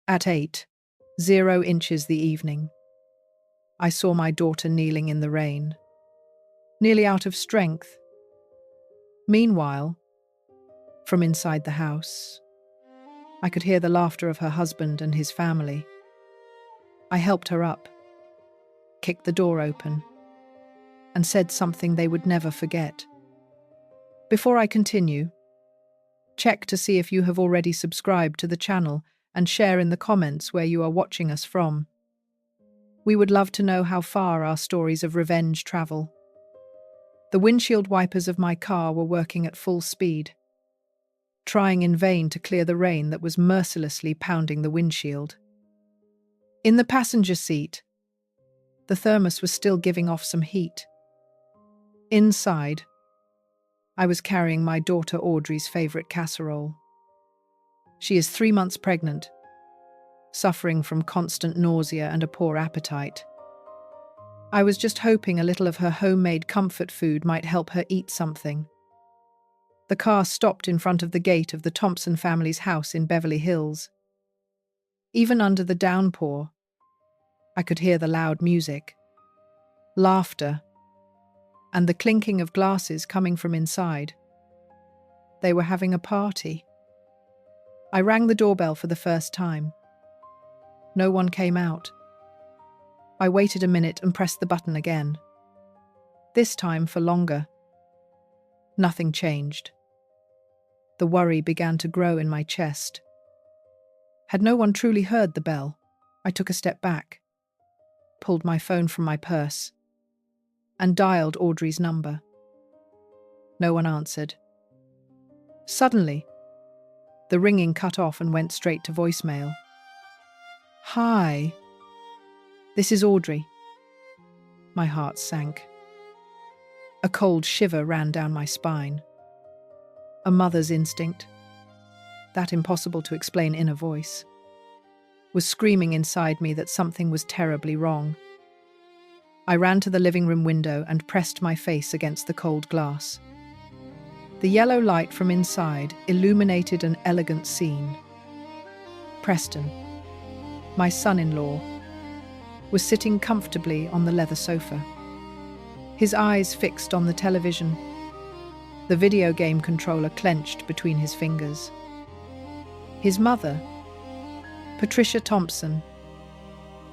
At 8:00 the evening, I saw my daughter kneeling in the rain, nearly out of strength. Meanwhile, from inside the house, I could hear the laughter of her husband and his family. I helped her up, kicked the door open, and said something they would never forget. Before I continue, check to see if you have already subscribed to the channel and share in the comments where you are watching us from. We would love to know how far our stories of revenge travel. The windshield wipers of my car were working at full speed, trying in vain to clear the rain that was mercilessly pounding the windshield. In the passenger seat, the thermos was still giving off some heat. Inside, I was carrying my daughter Audrey's favorite casserole. She is 3 months pregnant, suffering from constant nausea and a poor appetite. I was just hoping a little of her homemade comfort food might help her eat something. The car stopped in front of the gate of the Thompson family's house in Beverly Hills. Even under the downpour, I could hear the loud music, laughter, and the clinking of glasses coming from inside. They were having a party. I rang the doorbell for the first time. No one came out. I waited a minute and pressed the button again. This time for longer. Nothing changed. The worry began to grow in my chest. Had no one truly heard the bell, I took a step back, pulled my phone from my purse, and dialed Audrey's number. No one answered. Suddenly, the ringing cut off and went straight to voicemail. "Hi, this is Audrey." My heart sank. A cold shiver ran down my spine. A mother's instinct, that impossible to explain inner voice, was screaming inside me that something was terribly wrong. I ran to the living room window and pressed my face against the cold glass. The yellow light from inside illuminated an elegant scene. Preston, my son-in-law, was sitting comfortably on the leather sofa, his eyes fixed on the television, the video game controller clenched between his fingers. His mother, Patricia Thompson,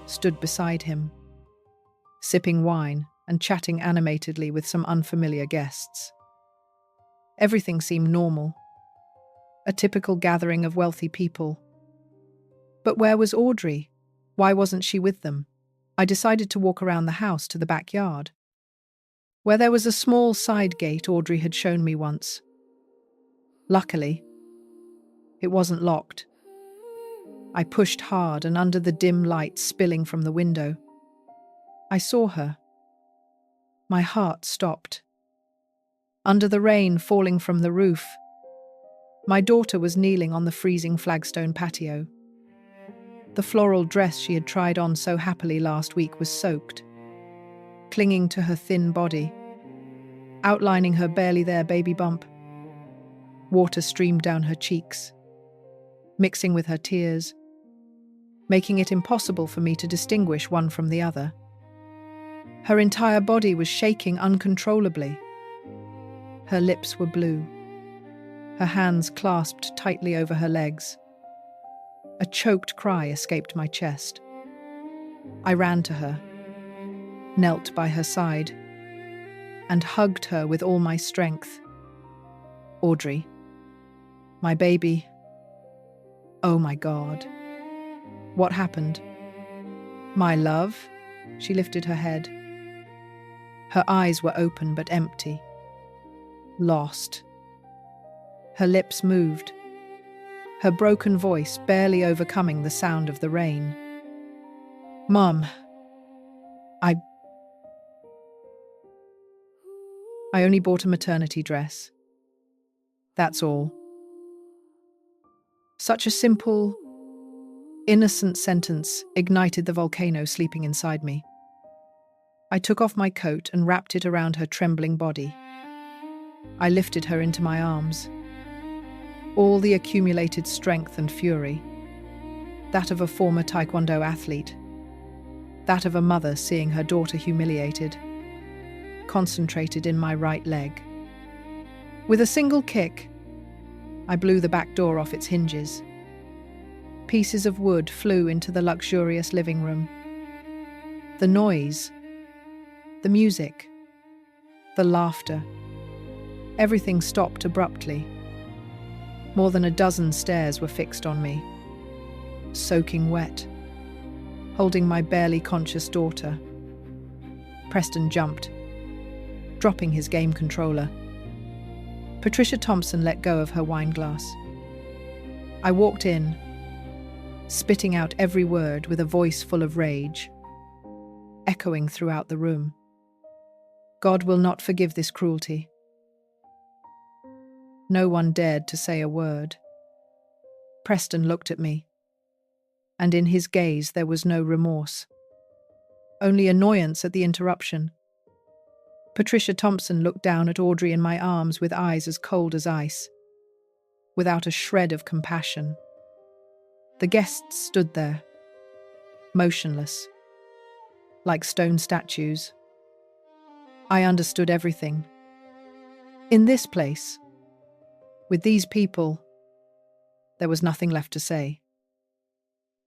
stood beside him, sipping wine and chatting animatedly with some unfamiliar guests. Everything seemed normal, a typical gathering of wealthy people. But where was Audrey? Why wasn't she with them? I decided to walk around the house to the backyard, where there was a small side gate Audrey had shown me once. Luckily, it wasn't locked. I pushed hard, and under the dim light spilling from the window, I saw her. My heart stopped. Under the rain falling from the roof, my daughter was kneeling on the freezing flagstone patio. The floral dress she had tried on so happily last week was soaked, clinging to her thin body, outlining her barely there baby bump. Water streamed down her cheeks, mixing with her tears, making it impossible for me to distinguish one from the other. Her entire body was shaking uncontrollably. Her lips were blue, her hands clasped tightly over her legs. A choked cry escaped my chest. I ran to her, knelt by her side, and hugged her with all my strength. "Audrey, my baby. Oh my God. What happened?" "My love?" She lifted her head. Her eyes were open but empty. Lost. Her lips moved, her broken voice barely overcoming the sound of the rain. "Mom, I only bought a maternity dress. That's all." Such a simple, innocent sentence ignited the volcano sleeping inside me. I took off my coat and wrapped it around her trembling body. I lifted her into my arms, all the accumulated strength and fury. that of a former taekwondo athlete, that of a mother seeing her daughter humiliated, concentrated in my right leg. With a single kick, I blew the back door off its hinges. Pieces of wood flew into the luxurious living room. The noise, the music, the laughter, everything stopped abruptly. More than a dozen stares were fixed on me, soaking wet, holding my barely conscious daughter. Preston jumped, dropping his game controller. Patricia Thompson let go of her wine glass. I walked in, spitting out every word with a voice full of rage, echoing throughout the room. God will not forgive this cruelty. No one dared to say a word. Preston looked at me, and in his gaze there was no remorse, only annoyance at the interruption. Patricia Thompson looked down at Audrey in my arms with eyes as cold as ice, without a shred of compassion. The guests stood there, motionless, like stone statues. I understood everything. In this place, with these people, there was nothing left to say.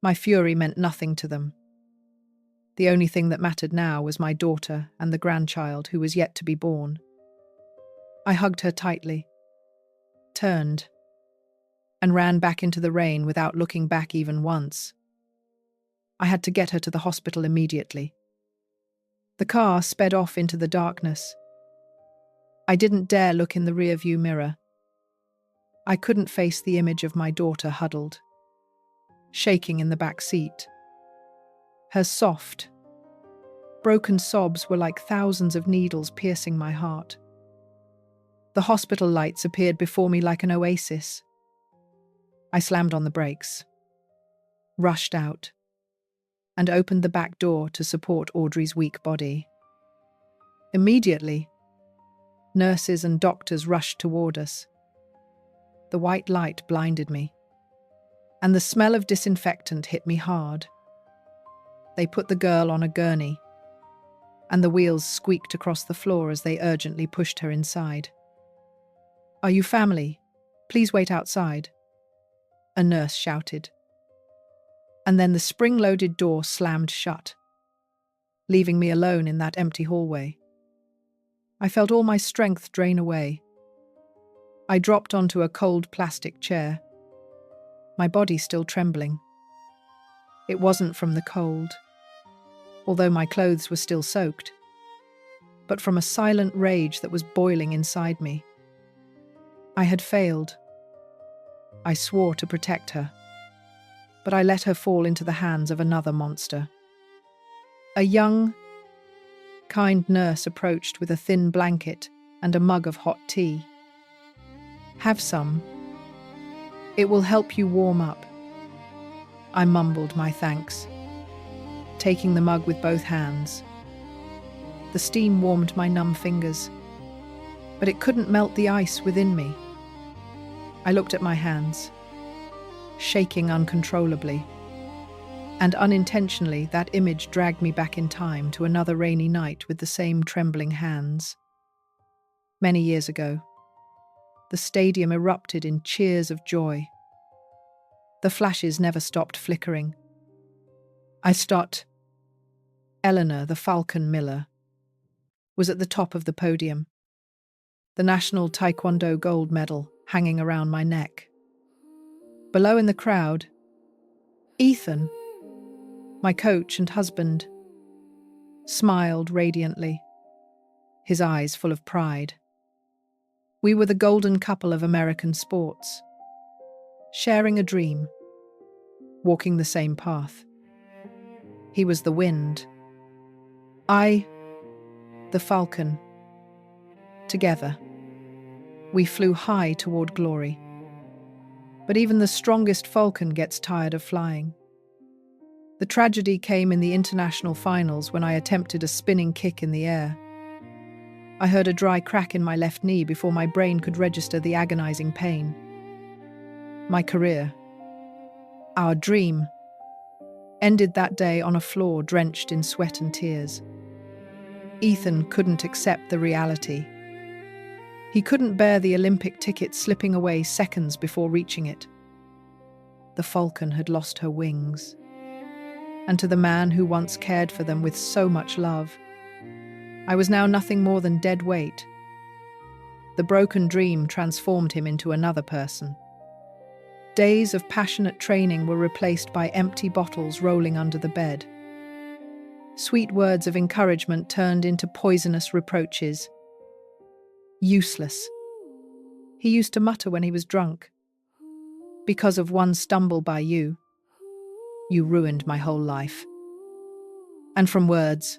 My fury meant nothing to them. The only thing that mattered now was my daughter and the grandchild who was yet to be born. I hugged her tightly, turned, and ran back into the rain without looking back even once. I had to get her to the hospital immediately. The car sped off into the darkness. I didn't dare look in the rearview mirror. I couldn't face the image of my daughter huddled, shaking in the back seat. Her soft, broken sobs were like thousands of needles piercing my heart. The hospital lights appeared before me like an oasis. I slammed on the brakes, rushed out, and opened the back door to support Audrey's weak body. Immediately, nurses and doctors rushed toward us. The white light blinded me, and the smell of disinfectant hit me hard. They put the girl on a gurney, and the wheels squeaked across the floor as they urgently pushed her inside. "Are you family? Please wait outside," a nurse shouted. And then the spring-loaded door slammed shut, leaving me alone in that empty hallway. I felt all my strength drain away. I dropped onto a cold plastic chair, my body still trembling. It wasn't from the cold, although my clothes were still soaked, but from a silent rage that was boiling inside me. I had failed. I swore to protect her, but I let her fall into the hands of another monster. A young, kind nurse approached with a thin blanket and a mug of hot tea. "Have some. It will help you warm up." I mumbled my thanks, taking the mug with both hands. The steam warmed my numb fingers, but it couldn't melt the ice within me. I looked at my hands, shaking uncontrollably, and unintentionally that image dragged me back in time to another rainy night with the same trembling hands. Many years ago, the stadium erupted in cheers of joy. The flashes never stopped flickering. I stopped. Eleanor, the Falcon Miller, was at the top of the podium, the National Taekwondo gold medal hanging around my neck. Below in the crowd, Ethan, my coach and husband, smiled radiantly, his eyes full of pride. We were the golden couple of American sports, sharing a dream, walking the same path. He was the wind, I, the falcon. Together, we flew high toward glory. But even the strongest falcon gets tired of flying. The tragedy came in the international finals when I attempted a spinning kick in the air. I heard a dry crack in my left knee before my brain could register the agonizing pain. My career, our dream, ended that day on a floor drenched in sweat and tears. Ethan couldn't accept the reality. He couldn't bear the Olympic ticket slipping away seconds before reaching it. The falcon had lost her wings. And to the man who once cared for them with so much love, I was now nothing more than dead weight. The broken dream transformed him into another person. Days of passionate training were replaced by empty bottles rolling under the bed. Sweet words of encouragement turned into poisonous reproaches. Useless. He used to mutter when he was drunk. Because of one stumble by you, you ruined my whole life. And from words,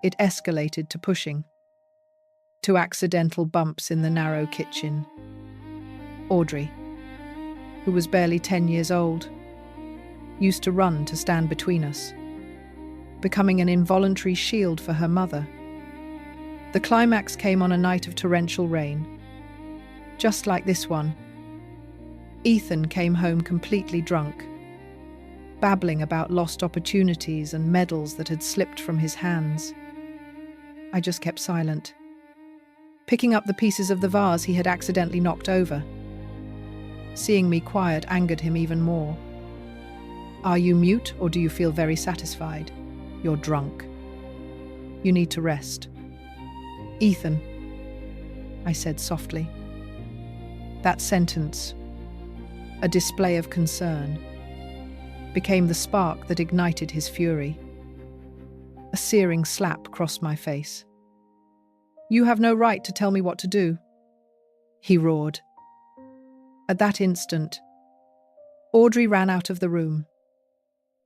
it escalated to pushing, to accidental bumps in the narrow kitchen. Audrey, who was barely 10 years old, used to run to stand between us, becoming an involuntary shield for her mother. The climax came on a night of torrential rain. Just like this one, Ethan came home completely drunk, babbling about lost opportunities and medals that had slipped from his hands. I just kept silent, picking up the pieces of the vase he had accidentally knocked over. Seeing me quiet angered him even more. Are you mute or do you feel very satisfied? You're drunk. You need to rest. Ethan, I said softly. That sentence, a display of concern, became the spark that ignited his fury. A searing slap crossed my face. You have no right to tell me what to do, he roared. At that instant, Audrey ran out of the room,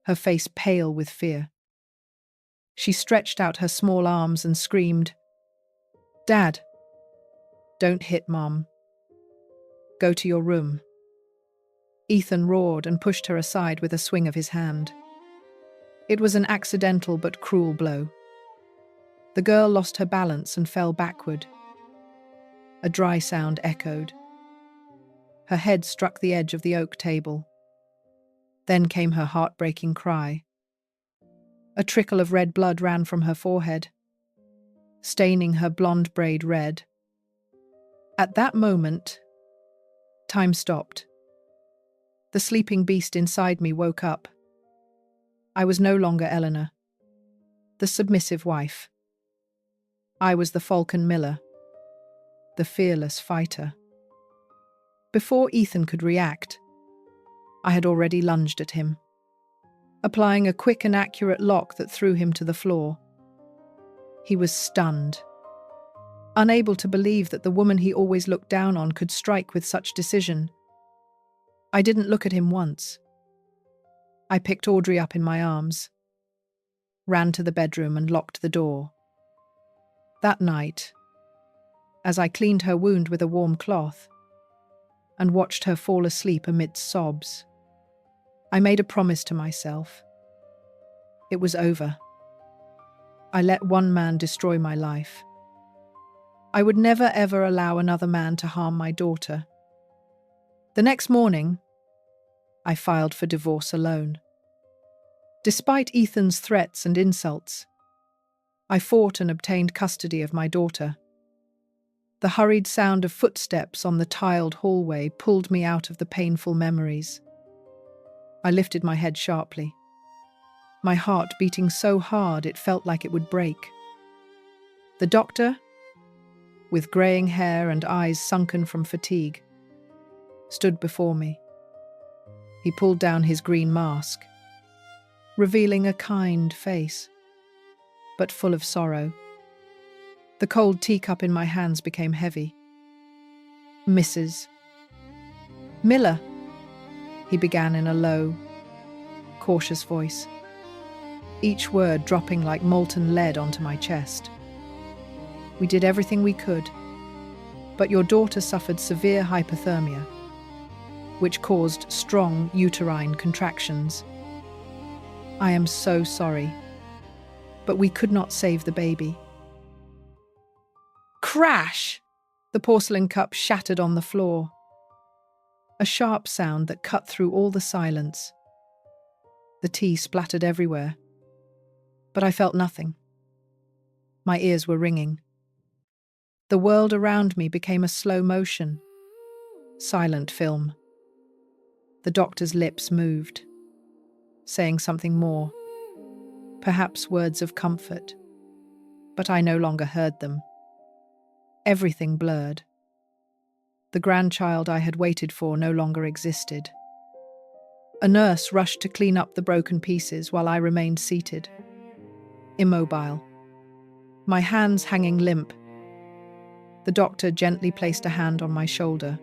her face pale with fear. She stretched out her small arms and screamed, Dad, don't hit Mom. Go to your room. Ethan roared and pushed her aside with a swing of his hand. It was an accidental but cruel blow. The girl lost her balance and fell backward. A dry sound echoed. Her head struck the edge of the oak table. Then came her heartbreaking cry. A trickle of red blood ran from her forehead, staining her blonde braid red. At that moment, time stopped. The sleeping beast inside me woke up. I was no longer Eleanor, the submissive wife. I was the Falcon Miller, the fearless fighter. Before Ethan could react, I had already lunged at him, applying a quick and accurate lock that threw him to the floor. He was stunned, unable to believe that the woman he always looked down on could strike with such decision. I didn't look at him once. I picked Audrey up in my arms, ran to the bedroom and locked the door. That night, as I cleaned her wound with a warm cloth and watched her fall asleep amidst sobs, I made a promise to myself. It was over. I let one man destroy my life. I would never ever allow another man to harm my daughter. The next morning, I filed for divorce alone. Despite Ethan's threats and insults, I fought and obtained custody of my daughter. The hurried sound of footsteps on the tiled hallway pulled me out of the painful memories. I lifted my head sharply, my heart beating so hard it felt like it would break. The doctor, with greying hair and eyes sunken from fatigue, stood before me. He pulled down his green mask, revealing a kind face, but full of sorrow. The cold teacup in my hands became heavy. Mrs. Miller, he began in a low, cautious voice, each word dropping like molten lead onto my chest. We did everything we could, but your daughter suffered severe hypothermia, which caused strong uterine contractions. I am so sorry, but we could not save the baby. Crash! The porcelain cup shattered on the floor. A sharp sound that cut through all the silence. The tea splattered everywhere, but I felt nothing. My ears were ringing. The world around me became a slow motion, silent film. The doctor's lips moved, saying something more, perhaps words of comfort, but I no longer heard them. Everything blurred. The grandchild I had waited for no longer existed. A nurse rushed to clean up the broken pieces while I remained seated, immobile, my hands hanging limp. The doctor gently placed a hand on my shoulder,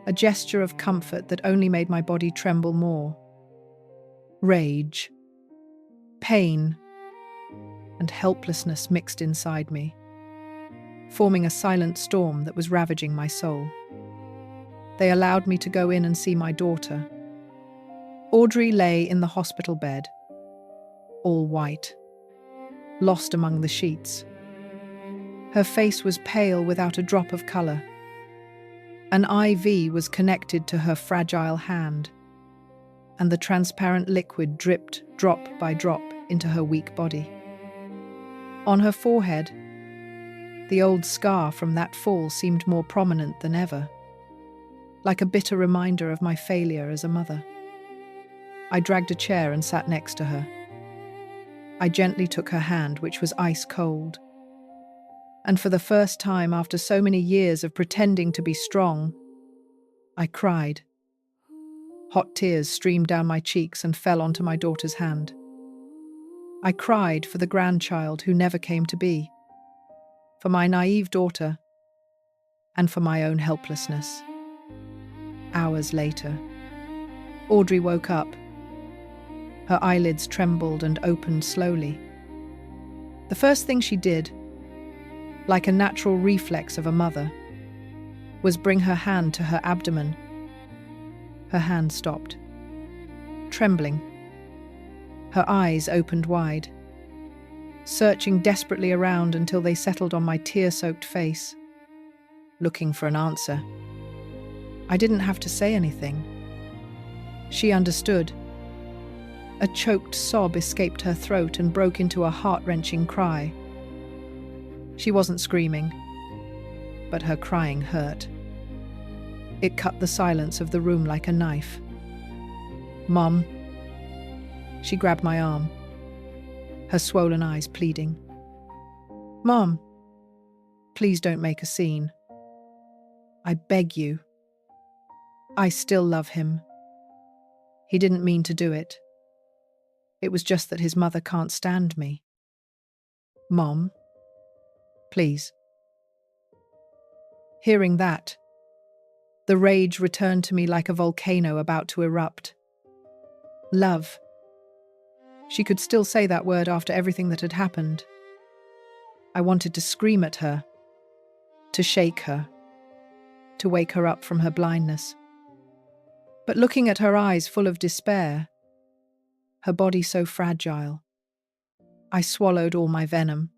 a gesture of comfort that only made my body tremble more. Rage, pain, and helplessness mixed inside me, forming a silent storm that was ravaging my soul. They allowed me to go in and see my daughter. Audrey lay in the hospital bed, all white, lost among the sheets. Her face was pale without a drop of colour. An IV was connected to her fragile hand, and the transparent liquid dripped drop by drop into her weak body. On her forehead, the old scar from that fall seemed more prominent than ever, like a bitter reminder of my failure as a mother. I dragged a chair and sat next to her. I gently took her hand, which was ice cold. And for the first time after so many years of pretending to be strong, I cried. Hot tears streamed down my cheeks and fell onto my daughter's hand. I cried for the grandchild who never came to be, for my naive daughter, and for my own helplessness. Hours later, Audrey woke up. Her eyelids trembled and opened slowly. The first thing she did, like a natural reflex of a mother, was bring her hand to her abdomen. Her hand stopped, trembling. Her eyes opened wide, searching desperately around until they settled on my tear-soaked face, looking for an answer. I didn't have to say anything. She understood. A choked sob escaped her throat and broke into a heart-wrenching cry. She wasn't screaming, but her crying hurt. It cut the silence of the room like a knife. "Mom." She grabbed my arm, her swollen eyes pleading. "Mom, please don't make a scene. I beg you. I still love him. He didn't mean to do it. It was just that his mother can't stand me. Mom, please." Hearing that, the rage returned to me like a volcano about to erupt. Love. She could still say that word after everything that had happened. I wanted to scream at her, to shake her, to wake her up from her blindness. But looking at her eyes full of despair, her body so fragile, I swallowed all my venom.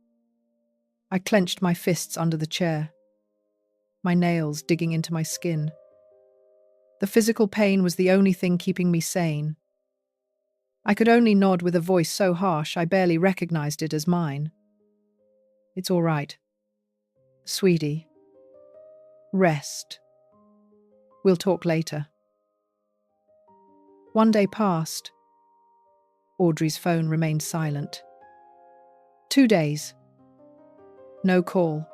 I clenched my fists under the chair, my nails digging into my skin. The physical pain was the only thing keeping me sane. I could only nod with a voice so harsh I barely recognized it as mine. "It's all right. Sweetie. Rest. We'll talk later." One day passed. Audrey's phone remained silent. 2 days. No call.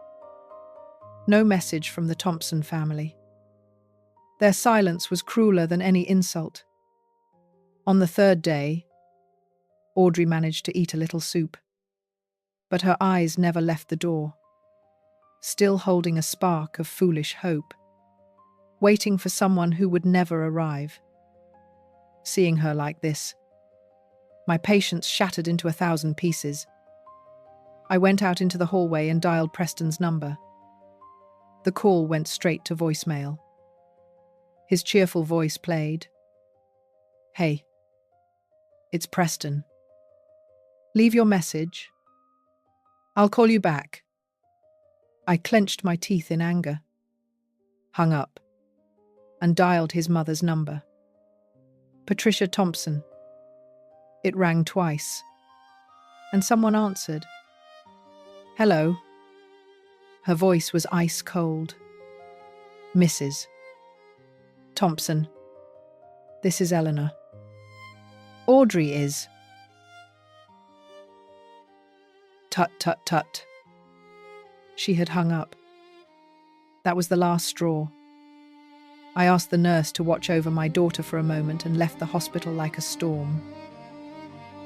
No message from the Thompson family. Their silence was crueler than any insult. On the 3rd day, Audrey managed to eat a little soup, but her eyes never left the door, still holding a spark of foolish hope, waiting for someone who would never arrive. Seeing her like this, my patience shattered into 1,000 pieces. I went out into the hallway and dialed Preston's number. The call went straight to voicemail. His cheerful voice played. "Hey, it's Preston. Leave your message. I'll call you back." I clenched my teeth in anger, hung up, and dialed his mother's number. "Patricia Thompson, It rang twice, and someone answered. "Hello." Her voice was ice cold. "Mrs. Thompson, this is Eleanor." "Audrey is." Tut, tut, tut. She had hung up. That was the last straw. I asked the nurse to watch over my daughter for a moment and left the hospital like a storm.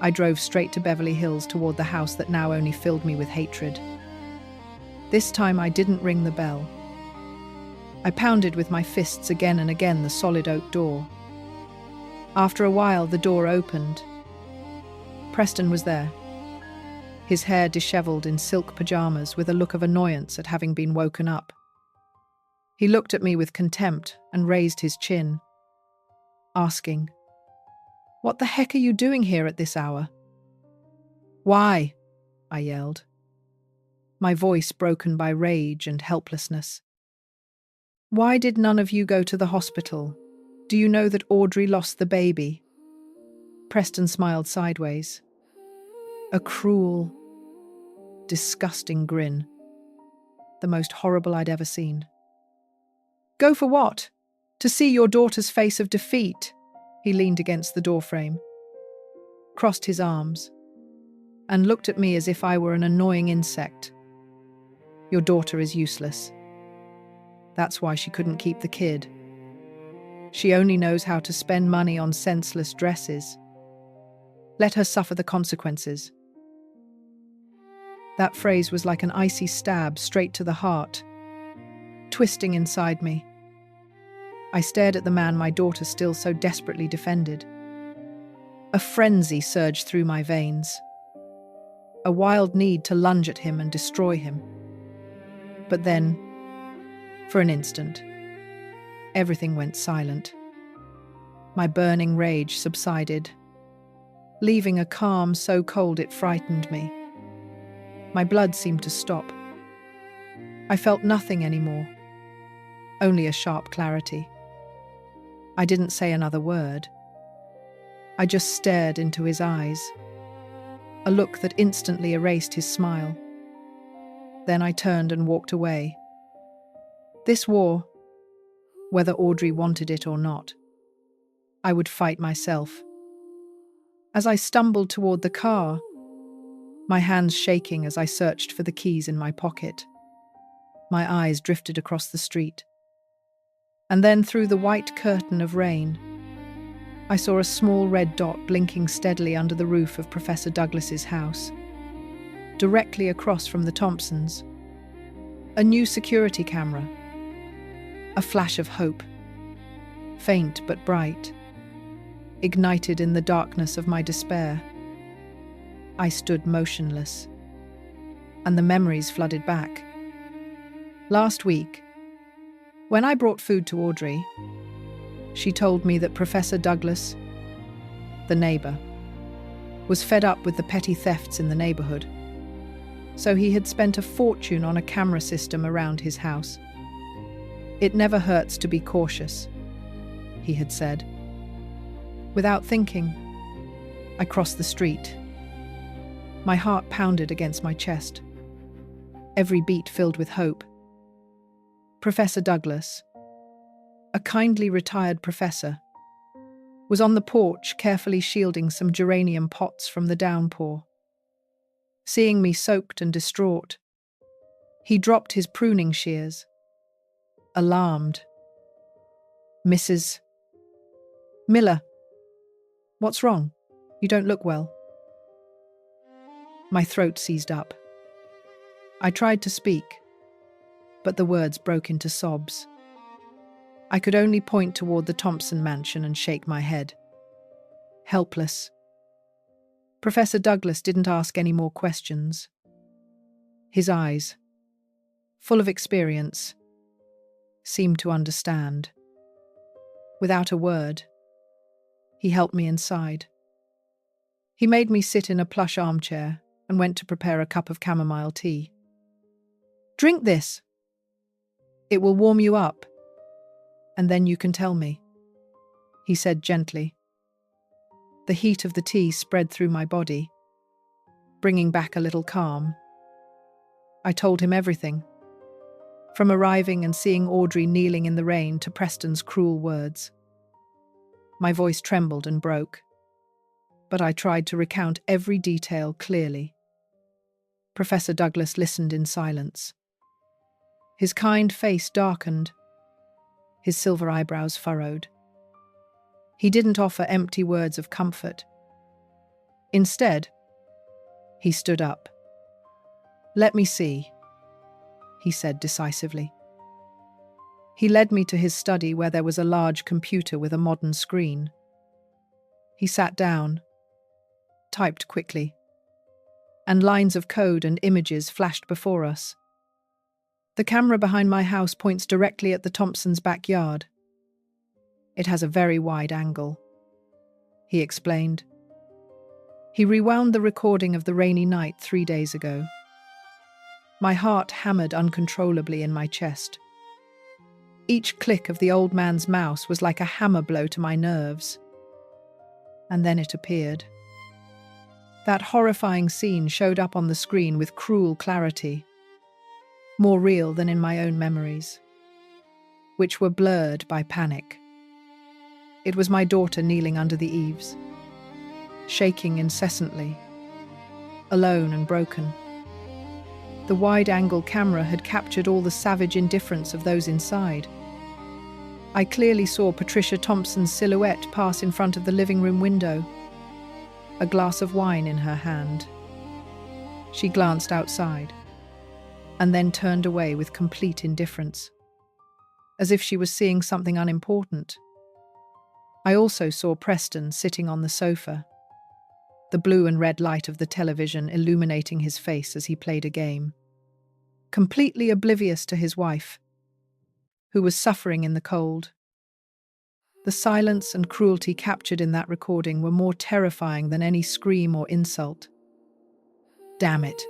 I drove straight to Beverly Hills toward the house that now only filled me with hatred. This time I didn't ring the bell. I pounded with my fists again and again the solid oak door. After a while, the door opened. Preston was there, his hair disheveled in silk pajamas with a look of annoyance at having been woken up. He looked at me with contempt and raised his chin, asking, "What the heck are you doing here at this hour?" "Why?" I yelled, my voice broken by rage and helplessness. "Why did none of you go to the hospital? Do you know that Audrey lost the baby?" Preston smiled sideways. A cruel, disgusting grin. The most horrible I'd ever seen. "Go for what? To see your daughter's face of defeat?" He leaned against the doorframe, crossed his arms, and looked at me as if I were an annoying insect. "Your daughter is useless. That's why she couldn't keep the kid. She only knows how to spend money on senseless dresses. Let her suffer the consequences." That phrase was like an icy stab straight to the heart, twisting inside me. I stared at the man my daughter still so desperately defended. A frenzy surged through my veins, a wild need to lunge at him and destroy him. But then, for an instant, everything went silent. My burning rage subsided, leaving a calm so cold it frightened me. My blood seemed to stop. I felt nothing anymore, only a sharp clarity. I didn't say another word. I just stared into his eyes, a look that instantly erased his smile. Then I turned and walked away. This war, whether Audrey wanted it or not, I would fight myself. As I stumbled toward the car, my hands shaking as I searched for the keys in my pocket, my eyes drifted across the street. And then through the white curtain of rain, I saw a small red dot blinking steadily under the roof of Professor Douglas's house, directly across from the Thompsons. A new security camera. A flash of hope, faint but bright, ignited in the darkness of my despair. I stood motionless, and the memories flooded back. Last week, when I brought food to Audrey, she told me that Professor Douglas, the neighbor, was fed up with the petty thefts in the neighborhood. So he had spent a fortune on a camera system around his house. "It never hurts to be cautious," he had said. Without thinking, I crossed the street. My heart pounded against my chest, every beat filled with hope. Professor Douglas, a kindly retired professor, was on the porch carefully shielding some geranium pots from the downpour. Seeing me soaked and distraught, he dropped his pruning shears, alarmed. "Mrs. Miller, what's wrong? You don't look well." My throat seized up. I tried to speak, but the words broke into sobs. I could only point toward the Thompson mansion and shake my head. Helpless. Professor Douglas didn't ask any more questions. His eyes, full of experience, seemed to understand. Without a word, he helped me inside. He made me sit in a plush armchair and went to prepare a cup of chamomile tea. "Drink this. It will warm you up, and then you can tell me," he said gently. The heat of the tea spread through my body, bringing back a little calm. I told him everything, from arriving and seeing Audrey kneeling in the rain to Preston's cruel words. My voice trembled and broke, but I tried to recount every detail clearly. Professor Douglas listened in silence. His kind face darkened, his silver eyebrows furrowed. He didn't offer empty words of comfort. Instead, he stood up. "Let me see," he said decisively. He led me to his study where there was a large computer with a modern screen. He sat down, typed quickly, and lines of code and images flashed before us. "The camera behind my house points directly at the Thompsons' backyard. It has a very wide angle," he explained. He rewound the recording of the rainy night 3 days ago. My heart hammered uncontrollably in my chest. Each click of the old man's mouse was like a hammer blow to my nerves. And then it appeared. That horrifying scene showed up on the screen with cruel clarity, more real than in my own memories, which were blurred by panic. It was my daughter kneeling under the eaves, shaking incessantly, alone and broken. The wide-angle camera had captured all the savage indifference of those inside. I clearly saw Patricia Thompson's silhouette pass in front of the living room window, a glass of wine in her hand. She glanced outside, and then turned away with complete indifference, as if she was seeing something unimportant. I also saw Preston sitting on the sofa, the blue and red light of the television illuminating his face as he played a game, completely oblivious to his wife, who was suffering in the cold. The silence and cruelty captured in that recording were more terrifying than any scream or insult. "Damn it,"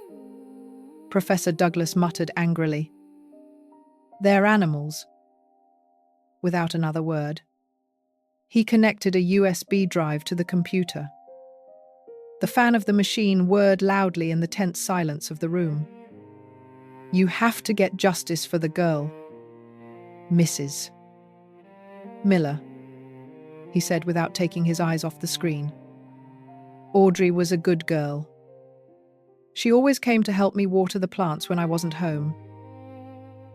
Professor Douglas muttered angrily. "They're animals." Without another word, he connected a USB drive to the computer. The fan of the machine whirred loudly in the tense silence of the room. "You have to get justice for the girl, Mrs. Miller," he said without taking his eyes off the screen. "Audrey was a good girl. She always came to help me water the plants when I wasn't home.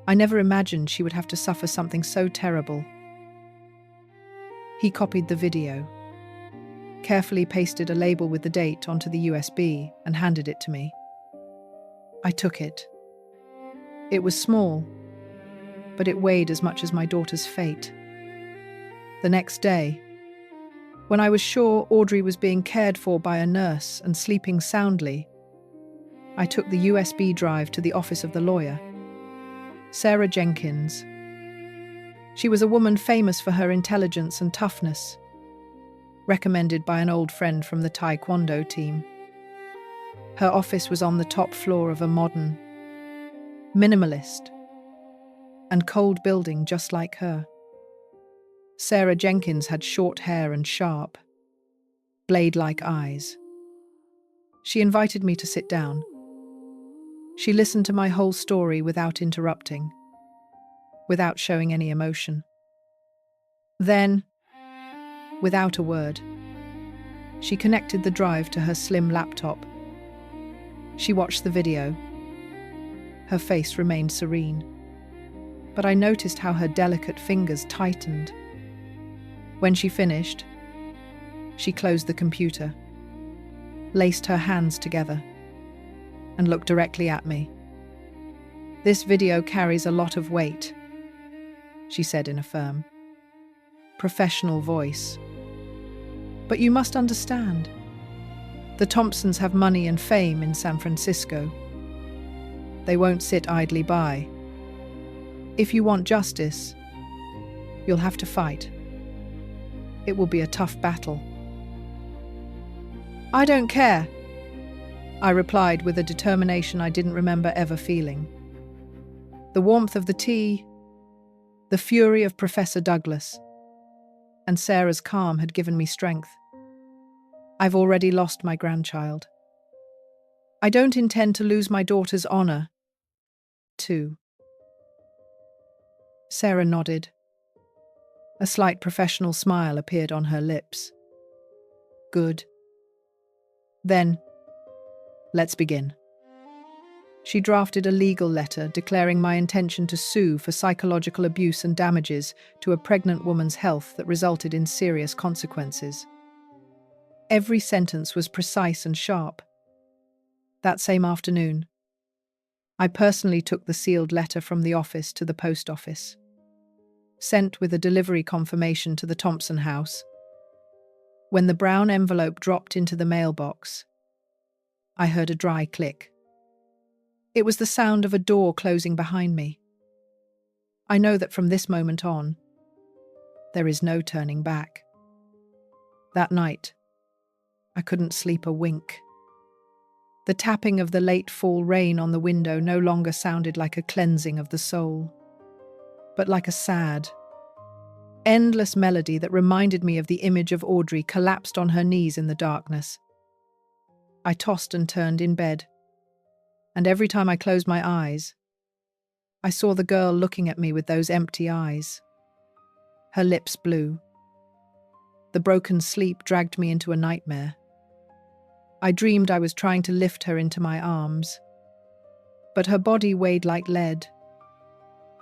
I never imagined she would have to suffer something so terrible." He copied the video, carefully pasted a label with the date onto the USB, and handed it to me. I took it. It was small, but it weighed as much as my daughter's fate. The next day, when I was sure Audrey was being cared for by a nurse and sleeping soundly, I took the USB drive to the office of the lawyer, Sarah Jenkins. She was a woman famous for her intelligence and toughness, recommended by an old friend from the Taekwondo team. Her office was on the top floor of a modern, minimalist, and cold building just like her. Sarah Jenkins had short hair and sharp, blade-like eyes. She invited me to sit down. She listened to my whole story without interrupting, without showing any emotion. Then, without a word, she connected the drive to her slim laptop. She watched the video. Her face remained serene, but I noticed how her delicate fingers tightened. When she finished, she closed the computer, laced her hands together, and looked directly at me. "This video carries a lot of weight," she said in a firm, professional voice. "But you must understand, the Thompsons have money and fame in San Francisco. They won't sit idly by. If you want justice, you'll have to fight. It will be a tough battle." "I don't care," I replied with a determination I didn't remember ever feeling. The warmth of the tea, the fury of Professor Douglas, and Sarah's calm had given me strength. I've already lost my grandchild. I don't intend to lose my daughter's honor, too. Sarah nodded. A slight professional smile appeared on her lips. Good. Then, let's begin. She drafted a legal letter declaring my intention to sue for psychological abuse and damages to a pregnant woman's health that resulted in serious consequences. Every sentence was precise and sharp. That same afternoon, I personally took the sealed letter from the office to the post office. Sent with a delivery confirmation to the Thompson house. When the brown envelope dropped into the mailbox, I heard a dry click. It was the sound of a door closing behind me. I know that from this moment on, there is no turning back. That night, I couldn't sleep a wink. The tapping of the late fall rain on the window no longer sounded like a cleansing of the soul, but like a sad, endless melody that reminded me of the image of Audrey collapsed on her knees in the darkness. I tossed and turned in bed, and every time I closed my eyes, I saw the girl looking at me with those empty eyes. Her lips blue. The broken sleep dragged me into a nightmare. I dreamed I was trying to lift her into my arms, but her body weighed like lead,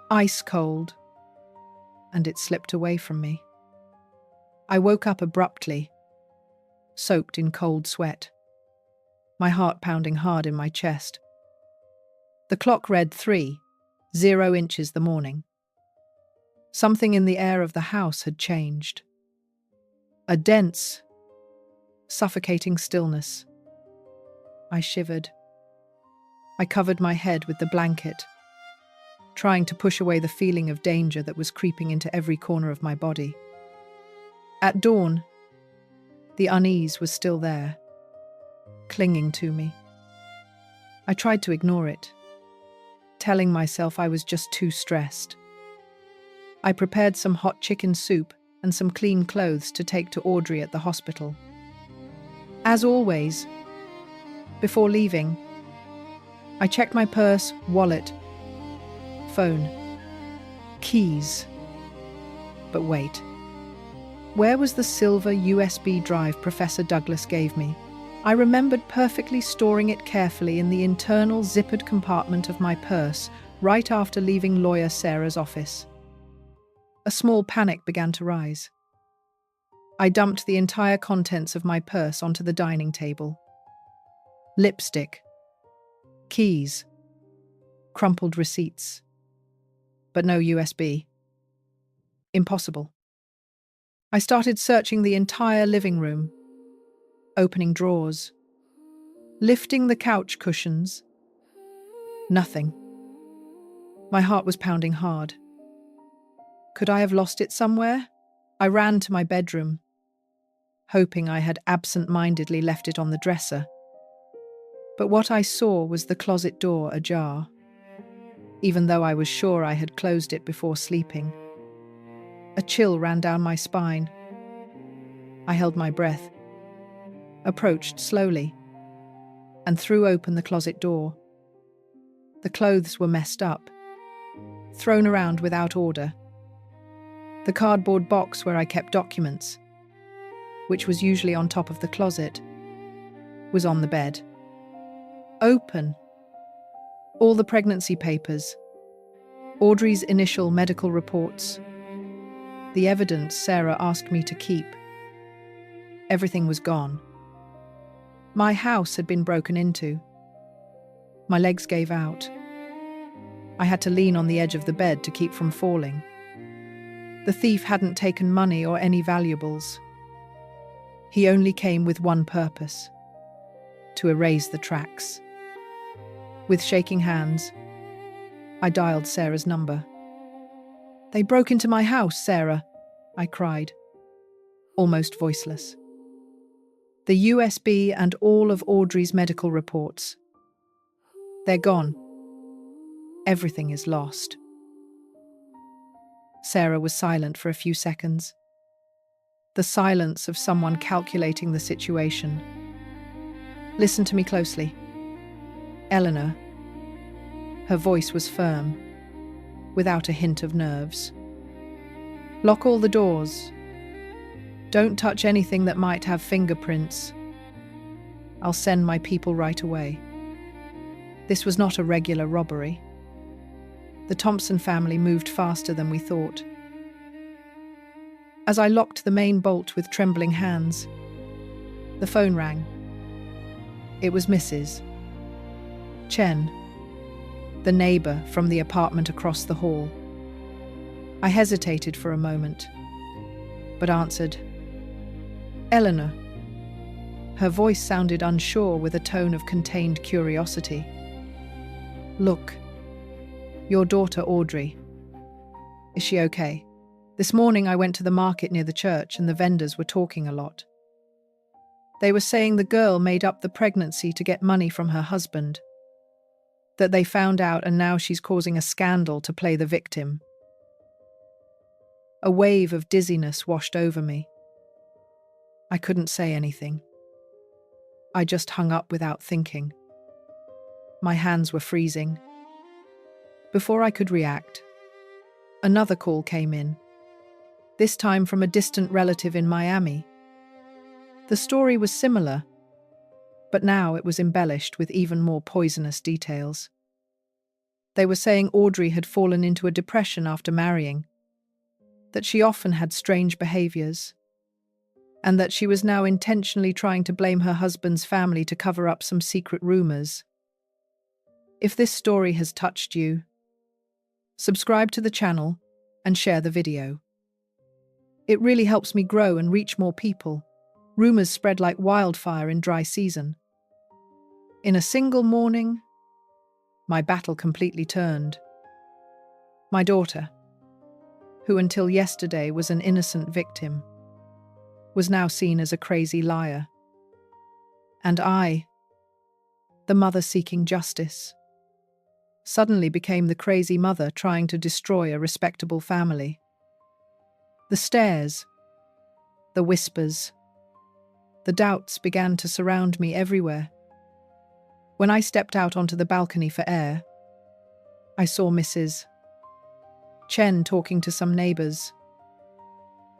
ice cold, and it slipped away from me. I woke up abruptly, soaked in cold sweat, my heart pounding hard in my chest. The clock read 3:00 the morning. Something in the air of the house had changed. A dense, suffocating stillness. I shivered. I covered my head with the blanket, trying to push away the feeling of danger that was creeping into every corner of my body. At dawn, the unease was still there, clinging to me. I tried to ignore it, telling myself I was just too stressed. I prepared some hot chicken soup and some clean clothes to take to Audrey at the hospital. As always, before leaving, I checked my purse, wallet, phone, keys. But wait. Where was the silver USB drive Professor Douglas gave me? I remembered perfectly storing it carefully in the internal zippered compartment of my purse right after leaving lawyer Sarah's office. A small panic began to rise. I dumped the entire contents of my purse onto the dining table. Lipstick, keys, crumpled receipts, but no USB. Impossible. I started searching the entire living room, opening drawers, lifting the couch cushions. Nothing. My heart was pounding hard. Could I have lost it somewhere? I ran to my bedroom, hoping I had absent-mindedly left it on the dresser. But what I saw was the closet door ajar, even though I was sure I had closed it before sleeping. A chill ran down my spine. I held my breath, approached slowly, and threw open the closet door. The clothes were messed up, thrown around without order. The cardboard box where I kept documents, which was usually on top of the closet, was on the bed. Open. All the pregnancy papers, Audrey's initial medical reports, the evidence Sarah asked me to keep. Everything was gone. My house had been broken into. My legs gave out. I had to lean on the edge of the bed to keep from falling. The thief hadn't taken money or any valuables. He only came with one purpose: to erase the tracks. With shaking hands, I dialed Sarah's number. "They broke into my house, Sarah," I cried, almost voiceless. "The USB and all of Audrey's medical reports. They're gone. Everything is lost." Sarah was silent for a few seconds. the silence of someone calculating the situation. Listen to me closely. Eleanor. Her voice was firm, without a hint of nerves. Lock all the doors. Don't touch anything that might have fingerprints. I'll send my people right away. This was not a regular robbery. The Thompson family moved faster than we thought. As I locked the main bolt with trembling hands, the phone rang. It was Mrs. Chen, the neighbor from the apartment across the hall. I hesitated for a moment, but answered. Eleanor. Her voice sounded unsure with a tone of contained curiosity. Look, your daughter Audrey. Is she okay? This morning I went to the market near the church and the vendors were talking a lot. They were saying the girl made up the pregnancy to get money from her husband, that they found out and now she's causing a scandal to play the victim. A wave of dizziness washed over me. I couldn't say anything. I just hung up without thinking. My hands were freezing. Before I could react, another call came in, this time from a distant relative in Miami. The story was similar, but now it was embellished with even more poisonous details. They were saying Audrey had fallen into a depression after marrying, that she often had strange behaviors, and that she was now intentionally trying to blame her husband's family to cover up some secret rumors. If this story has touched you, subscribe to the channel and share the video. It really helps me grow and reach more people. Rumors spread like wildfire in dry season. In a single morning, my battle completely turned. My daughter, who until yesterday was an innocent victim, was now seen as a crazy liar. And I, the mother seeking justice, suddenly became the crazy mother trying to destroy a respectable family. The stares, the whispers, the doubts began to surround me everywhere. When I stepped out onto the balcony for air, I saw Mrs. Chen talking to some neighbors.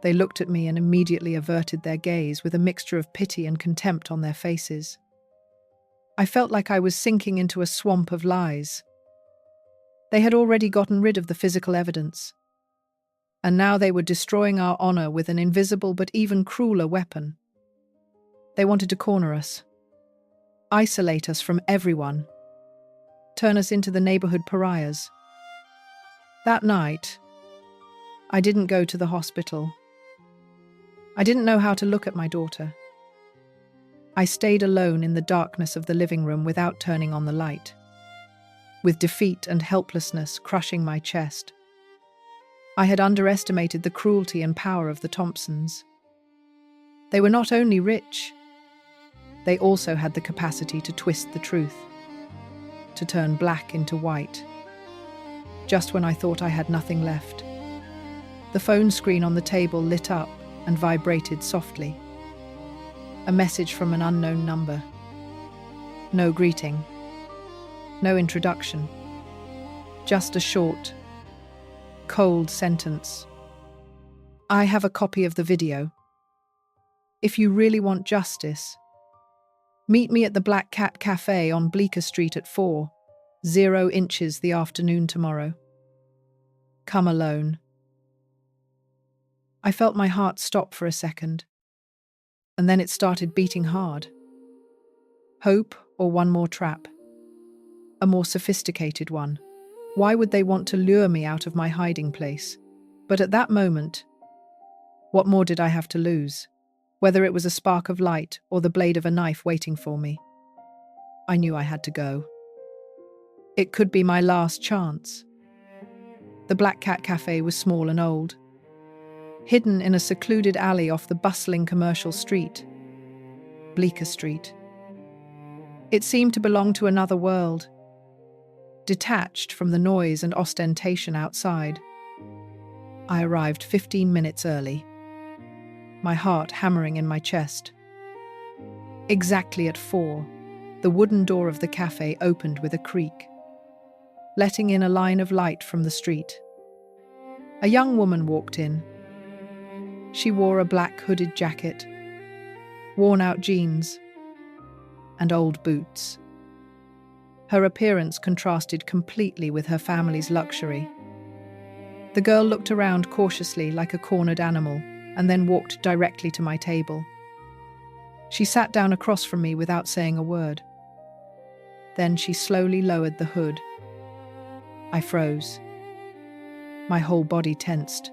They looked at me and immediately averted their gaze with a mixture of pity and contempt on their faces. I felt like I was sinking into a swamp of lies. They had already gotten rid of the physical evidence, and now they were destroying our honor with an invisible but even crueler weapon. They wanted to corner us, isolate us from everyone, turn us into the neighborhood pariahs. That night, I didn't go to the hospital. I didn't know how to look at my daughter. I stayed alone in the darkness of the living room without turning on the light, with defeat and helplessness crushing my chest. I had underestimated the cruelty and power of the Thompsons. They were not only rich, they also had the capacity to twist the truth, to turn black into white. Just when I thought I had nothing left, the phone screen on the table lit up and vibrated softly. A message from an unknown number. No greeting, no introduction, just a short, cold sentence. I have a copy of the video. If you really want justice, meet me at the Black Cat Cafe on Bleecker Street at 4:00 the afternoon tomorrow. Come alone. I felt my heart stop for a second, and then it started beating hard. Hope or one more trap? A more sophisticated one. Why would they want to lure me out of my hiding place? But at that moment, what more did I have to lose? Whether it was a spark of light or the blade of a knife waiting for me, I knew I had to go. It could be my last chance. The Black Cat Cafe was small and old, hidden in a secluded alley off the bustling commercial street, Bleecker Street. It seemed to belong to another world, detached from the noise and ostentation outside. I arrived 15 minutes early. my heart hammering in my chest. Exactly at 4, the wooden door of the cafe opened with a creak, letting in a line of light from the street. A young woman walked in. She wore a black hooded jacket, worn-out jeans, and old boots. Her appearance contrasted completely with her family's luxury. The girl looked around cautiously like a cornered animal and then walked directly to my table. She sat down across from me without saying a word. Then she slowly lowered the hood. I froze. My whole body tensed.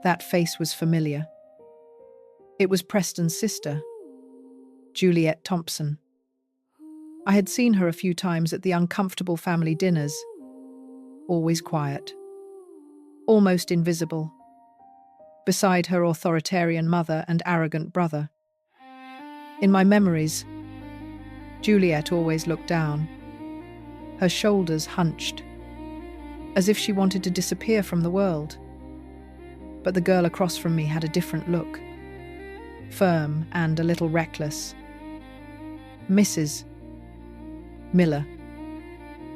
That face was familiar. It was Preston's sister, Juliet Thompson. I had seen her a few times at the uncomfortable family dinners, always quiet, almost invisible, beside her authoritarian mother and arrogant brother. In my memories, Juliet always looked down, her shoulders hunched, as if she wanted to disappear from the world. But the girl across from me had a different look, firm and a little reckless. "Mrs. Miller,"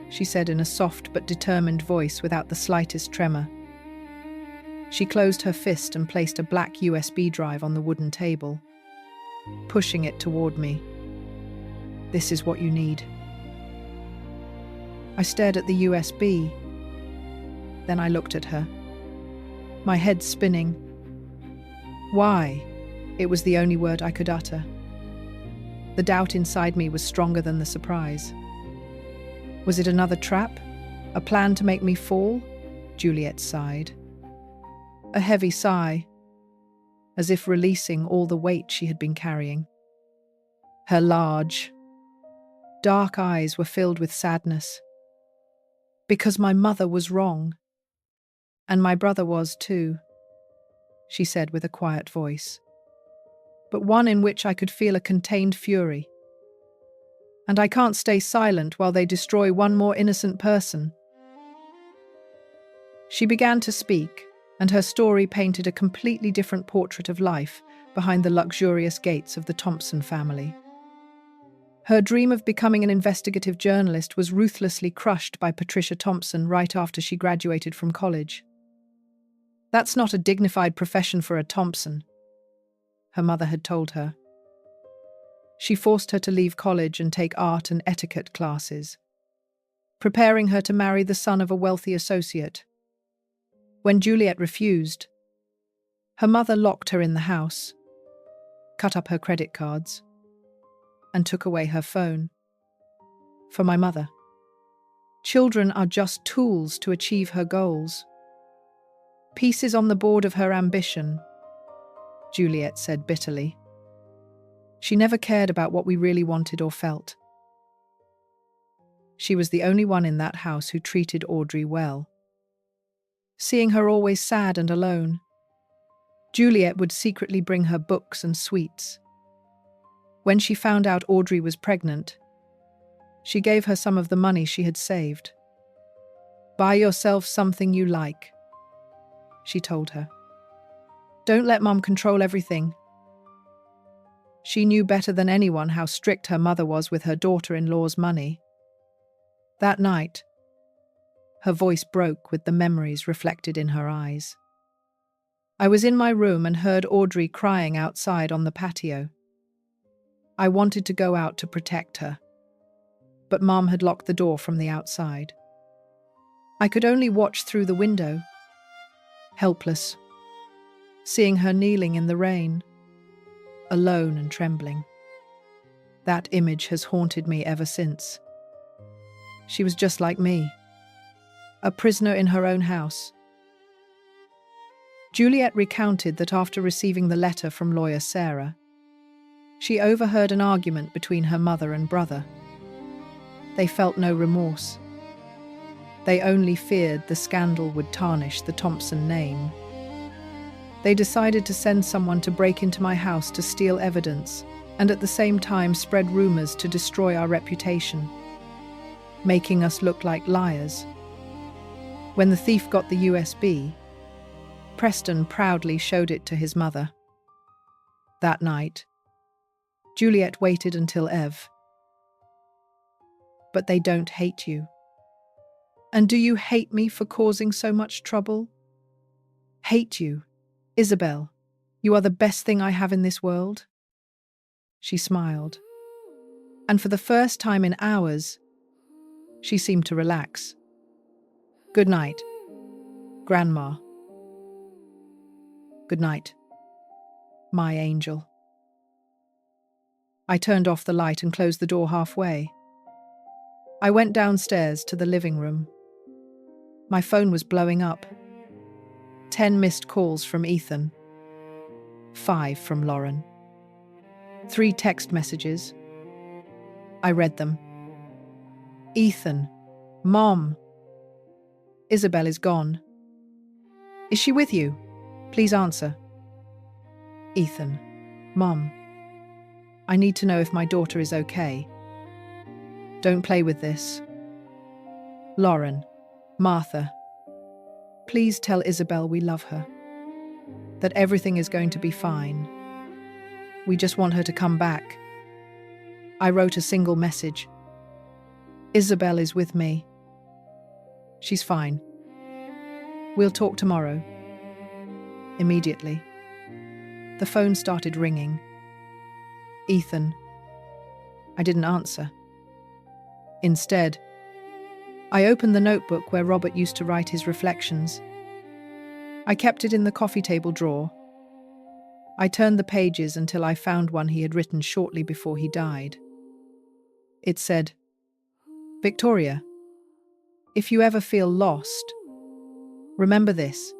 she said in a soft but determined voice without the slightest tremor. She closed her fist and placed a black USB drive on the wooden table, pushing it toward me. "This is what you need." I stared at the USB. Then I looked at her, my head spinning. Why? It was the only word I could utter. The doubt inside me was stronger than the surprise. Was it another trap? A plan to make me fall? Juliet sighed. A heavy sigh, as if releasing all the weight she had been carrying. Her large, dark eyes were filled with sadness. "Because my mother was wrong. And my brother was too," she said with a quiet voice, but one in which I could feel a contained fury. "And I can't stay silent while they destroy one more innocent person." She began to speak, and her story painted a completely different portrait of life behind the luxurious gates of the Thompson family. Her dream of becoming an investigative journalist was ruthlessly crushed by Patricia Thompson right after she graduated from college. "That's not a dignified profession for a Thompson," her mother had told her. She forced her to leave college and take art and etiquette classes, preparing her to marry the son of a wealthy associate. When Juliet refused, her mother locked her in the house, cut up her credit cards, and took away her phone. For my mother, children are just tools to achieve her goals. "Pieces on the board of her ambition," Juliet said bitterly. She never cared about what we really wanted or felt. She was the only one in that house who treated Audrey well. Seeing her always sad and alone, Juliet would secretly bring her books and sweets. When she found out Audrey was pregnant, she gave her some of the money she had saved. "Buy yourself something you like," she told her. "Don't let Mom control everything." She knew better than anyone how strict her mother was with her daughter-in-law's money. That night, her voice broke with the memories reflected in her eyes. I was in my room and heard Audrey crying outside on the patio. I wanted to go out to protect her, but Mom had locked the door from the outside. I could only watch through the window, helpless, seeing her kneeling in the rain, alone and trembling. That image has haunted me ever since. She was just like me, a prisoner in her own house. Juliet recounted that after receiving the letter from lawyer Sarah, she overheard an argument between her mother and brother. They felt no remorse. They only feared the scandal would tarnish the Thompson name. They decided to send someone to break into my house to steal evidence and at the same time spread rumors to destroy our reputation, making us look like liars. When the thief got the USB, Preston proudly showed it to his mother. That night, Juliet waited until Eve. But they don't hate you. And do you hate me for causing so much trouble? Hate you, Isabel. You are the best thing I have in this world. She smiled. And for the first time in hours, she seemed to relax. Good night, Grandma. Good night, my angel. I turned off the light and closed the door halfway. I went downstairs to the living room. My phone was blowing up. 10 missed calls from Ethan. 5 from Lauren. 3 text messages. I read them. Ethan, Mom. Isabel is gone. Is she with you? Please answer. Ethan, Mom. I need to know if my daughter is okay. Don't play with this. Lauren, Martha. Please tell Isabel we love her. That everything is going to be fine. We just want her to come back. I wrote a single message. Isabel is with me. She's fine. We'll talk tomorrow. Immediately. The phone started ringing. Ethan. I didn't answer. Instead, I opened the notebook where Robert used to write his reflections. I kept it in the coffee table drawer. I turned the pages until I found one he had written shortly before he died. It said, Victoria, if you ever feel lost, remember this.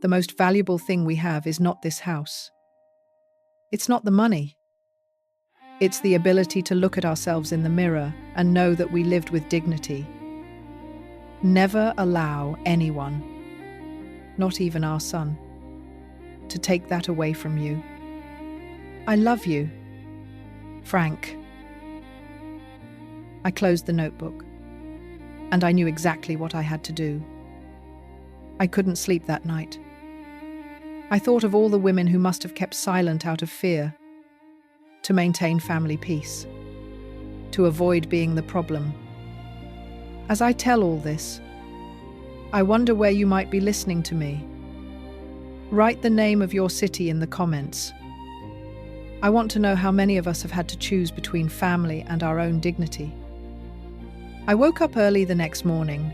The most valuable thing we have is not this house. It's not the money. It's the ability to look at ourselves in the mirror and know that we lived with dignity. Never allow anyone, not even our son, to take that away from you. I love you, Frank. I closed the notebook, and I knew exactly what I had to do. I couldn't sleep that night. I thought of all the women who must have kept silent out of fear, to maintain family peace, to avoid being the problem. As I tell all this, I wonder where you might be listening to me. Write the name of your city in the comments. I want to know how many of us have had to choose between family and our own dignity. I woke up early the next morning.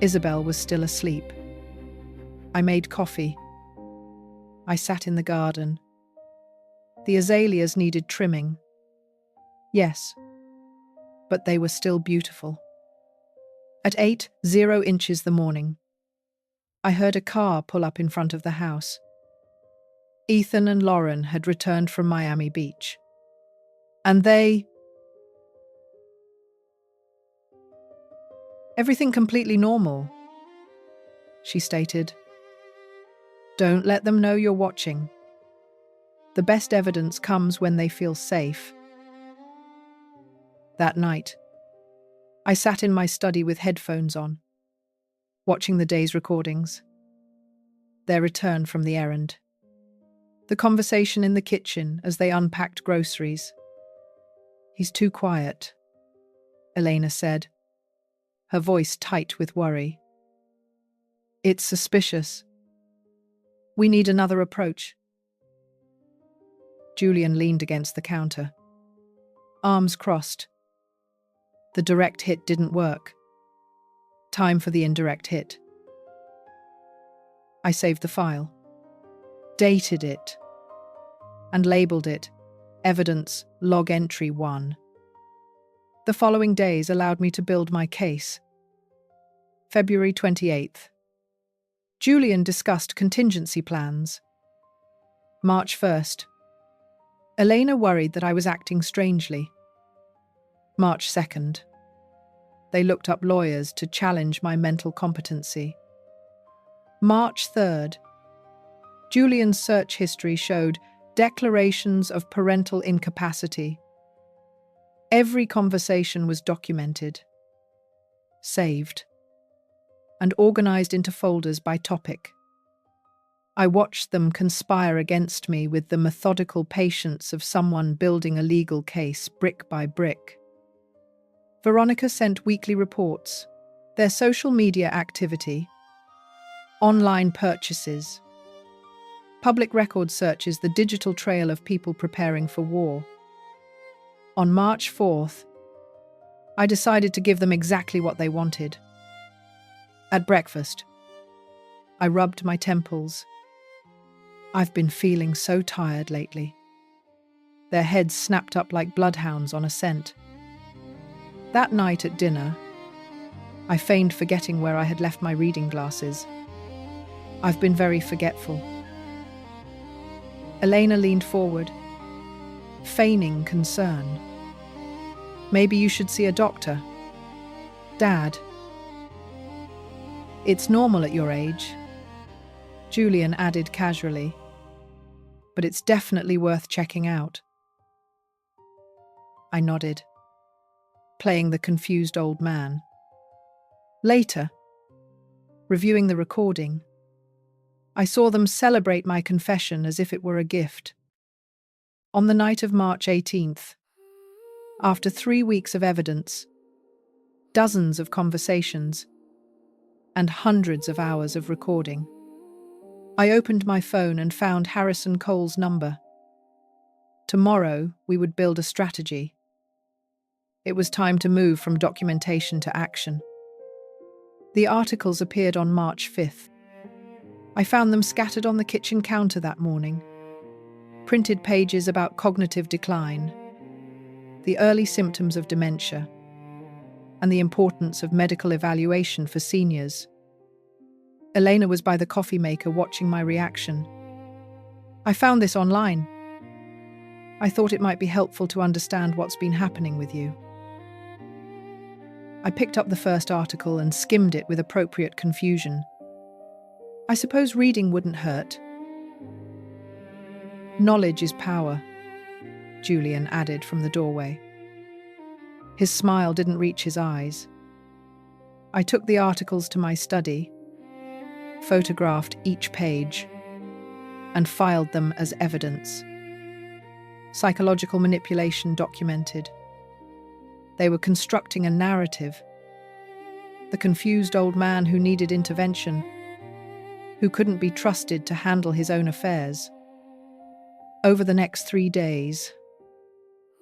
Isabel was still asleep. I made coffee. I sat in the garden. The azaleas needed trimming. Yes, but they were still beautiful. At 8:00 the morning, I heard a car pull up in front of the house. Ethan and Lauren had returned from Miami Beach. And everything completely normal, she stated. Don't let them know you're watching. The best evidence comes when they feel safe. That night, I sat in my study with headphones on, watching the day's recordings. Their return from the errand. The conversation in the kitchen as they unpacked groceries. He's too quiet, Elena said, her voice tight with worry. It's suspicious. We need another approach. Julian leaned against the counter, arms crossed. The direct hit didn't work. Time for the indirect hit. I saved the file, dated it, and labeled it Evidence Log Entry 1. The following days allowed me to build my case. February 28th. Julian discussed contingency plans. March 1st. Elena worried that I was acting strangely. March 2nd. They looked up lawyers to challenge my mental competency. March 3rd. Julian's search history showed declarations of parental incapacity. Every conversation was documented, saved, and organized into folders by topic. I watched them conspire against me with the methodical patience of someone building a legal case brick by brick. Veronica sent weekly reports, their social media activity, online purchases, public record searches, the digital trail of people preparing for war. On March 4th, I decided to give them exactly what they wanted. At breakfast, I rubbed my temples. I've been feeling so tired lately. Their heads snapped up like bloodhounds on a scent. That night at dinner, I feigned forgetting where I had left my reading glasses. I've been very forgetful. Elena leaned forward, feigning concern. Maybe you should see a doctor. Dad. It's normal at your age, Julian added casually, but it's definitely worth checking out. I nodded, playing the confused old man. Later, reviewing the recording, I saw them celebrate my confession as if it were a gift. On the night of March 18th, after 3 weeks of evidence, dozens of conversations, and hundreds of hours of recording, I opened my phone and found Harrison Cole's number. Tomorrow, we would build a strategy. It was time to move from documentation to action. The articles appeared on March 5th. I found them scattered on the kitchen counter that morning. Printed pages about cognitive decline, the early symptoms of dementia, and the importance of medical evaluation for seniors. Elena was by the coffee maker watching my reaction. I found this online. I thought it might be helpful to understand what's been happening with you. I picked up the first article and skimmed it with appropriate confusion. I suppose reading wouldn't hurt. Knowledge is power, Julian added from the doorway. His smile didn't reach his eyes. I took the articles to my study, photographed each page, and filed them as evidence. Psychological manipulation documented. They were constructing a narrative. The confused old man who needed intervention, who couldn't be trusted to handle his own affairs. Over the next 3 days,